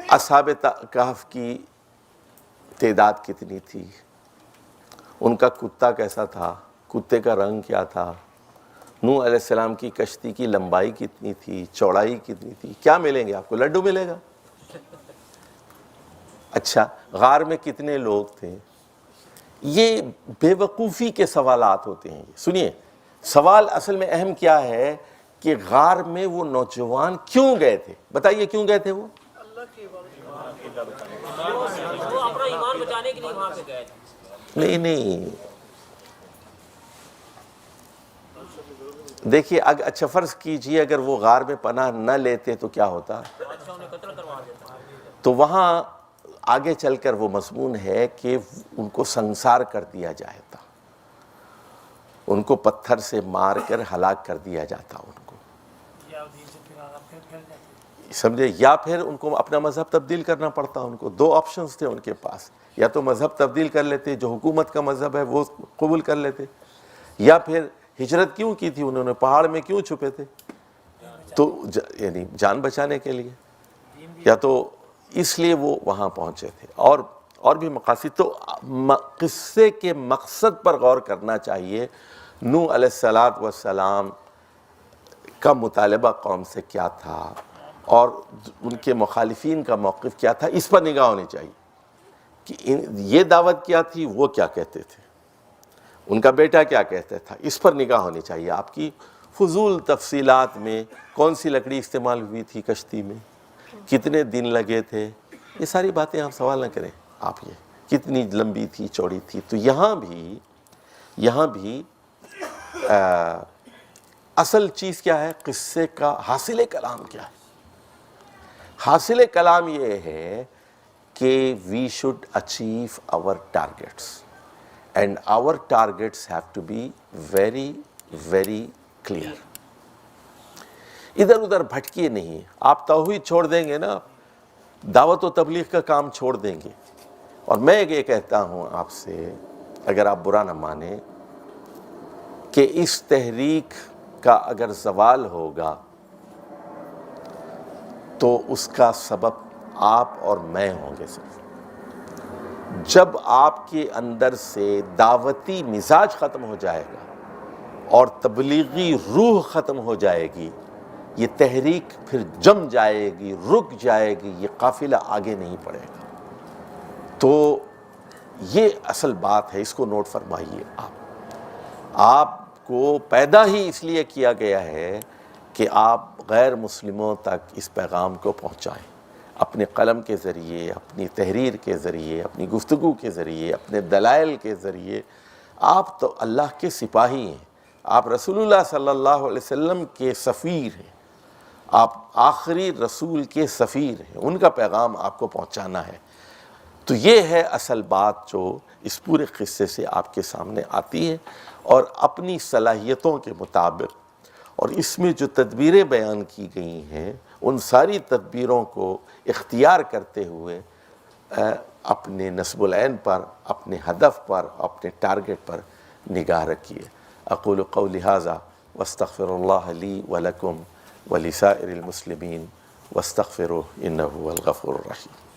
Speaker 2: اصحاب کہف کی تعداد کتنی تھی، ان کا کتا کیسا تھا، کتے کا رنگ کیا تھا، نوح علیہ السلام کی کشتی کی لمبائی کتنی تھی، چوڑائی کتنی تھی، کیا ملیں گے آپ کو؟ لڈو ملے گا۔ اچھا غار میں کتنے لوگ تھے؟ یہ بے وقوفی کے سوالات ہوتے ہیں۔ سنیے سوال اصل میں اہم کیا ہے کہ غار میں وہ نوجوان کیوں گئے تھے؟ بتائیے کیوں گئے تھے وہ؟
Speaker 4: اللہ کی عبادت،
Speaker 5: وہ اپنا ایمان بچانے کے لیے وہاں پہ گئے تھے۔
Speaker 2: نہیں دیکھیے اچھا فرض کیجئے اگر وہ غار میں پناہ نہ لیتے تو کیا ہوتا؟
Speaker 5: بادشاہ انہیں قتل کروا دیتا۔
Speaker 2: تو وہاں آگے چل کر وہ مضمون ہے کہ ان کو سنسار کر دیا جاتا، ان کو پتھر سے مار کر ہلاک کر دیا جاتا ان کو، سمجھے؟ یا پھر ان کو اپنا مذہب تبدیل کرنا پڑتا ان کو۔ دو آپشنز تھے ان کے پاس، یا تو مذہب تبدیل کر لیتے، جو حکومت کا مذہب ہے وہ قبول کر لیتے، یا پھر ہجرت کیوں کی تھی انہوں نے؟ پہاڑ میں کیوں چھپے تھے؟ تو یعنی جان بچانے کے لیے، یا تو اس لیے وہ وہاں پہنچے تھے، اور بھی مقاصد۔ تو قصے کے مقصد پر غور کرنا چاہیے۔ نوح علیہ السلام کا مطالبہ قوم سے کیا تھا اور ان کے مخالفین کا موقف کیا تھا، اس پر نگاہ ہونی چاہیے کہ یہ دعوت کیا تھی، وہ کیا کہتے تھے، ان کا بیٹا کیا کہتا تھا، اس پر نگاہ ہونی چاہیے آپ کی۔ فضول تفصیلات میں کون سی لکڑی استعمال ہوئی تھی کشتی میں، کتنے دن لگے تھے، یہ ساری باتیں آپ سوال نہ کریں، آپ یہ کتنی لمبی تھی چوڑی تھی۔ تو یہاں بھی اصل چیز کیا ہے؟ قصے کا حاصل کلام کیا ہے؟ حاصل کلام یہ ہے کہ we should achieve our targets and our targets have to be very very clear۔ ادھر ادھر بھٹکیے نہیں، آپ توحید چھوڑ دیں گے نا، دعوت و تبلیغ کا کام چھوڑ دیں گے۔ اور میں یہ کہتا ہوں آپ سے، اگر آپ برا نہ مانیں، کہ اس تحریک کا اگر زوال ہوگا تو اس کا سبب آپ اور میں ہوں گے۔ صرف جب آپ کے اندر سے دعوتی مزاج ختم ہو جائے گا اور تبلیغی روح ختم ہو جائے گی، یہ تحریک پھر جم جائے گی، رک جائے گی، یہ قافلہ آگے نہیں پڑے گا۔ تو یہ اصل بات ہے، اس کو نوٹ فرمائیے۔ آپ کو پیدا ہی اس لیے کیا گیا ہے کہ آپ غیر مسلموں تک اس پیغام کو پہنچائیں، اپنے قلم کے ذریعے، اپنی تحریر کے ذریعے، اپنی گفتگو کے ذریعے، اپنے دلائل کے ذریعے۔ آپ تو اللہ کے سپاہی ہیں، آپ رسول اللہ صلی اللہ علیہ وسلم کے سفیر ہیں، آپ آخری رسول کے سفیر ہیں، ان کا پیغام آپ کو پہنچانا ہے۔ تو یہ ہے اصل بات جو اس پورے قصے سے آپ کے سامنے آتی ہے، اور اپنی صلاحیتوں کے مطابق اور اس میں جو تدبیریں بیان کی گئی ہیں ان ساری تدبیروں کو اختیار کرتے ہوئے اپنے نصب العین پر، اپنے ہدف پر، اپنے ٹارگٹ پر نگاہ رکھیے۔ اقول قولی ھذا واستغفر اللہ لی ولکم ولسائر المسلمین واستغفروہ انہ هو الغفور الرحیم۔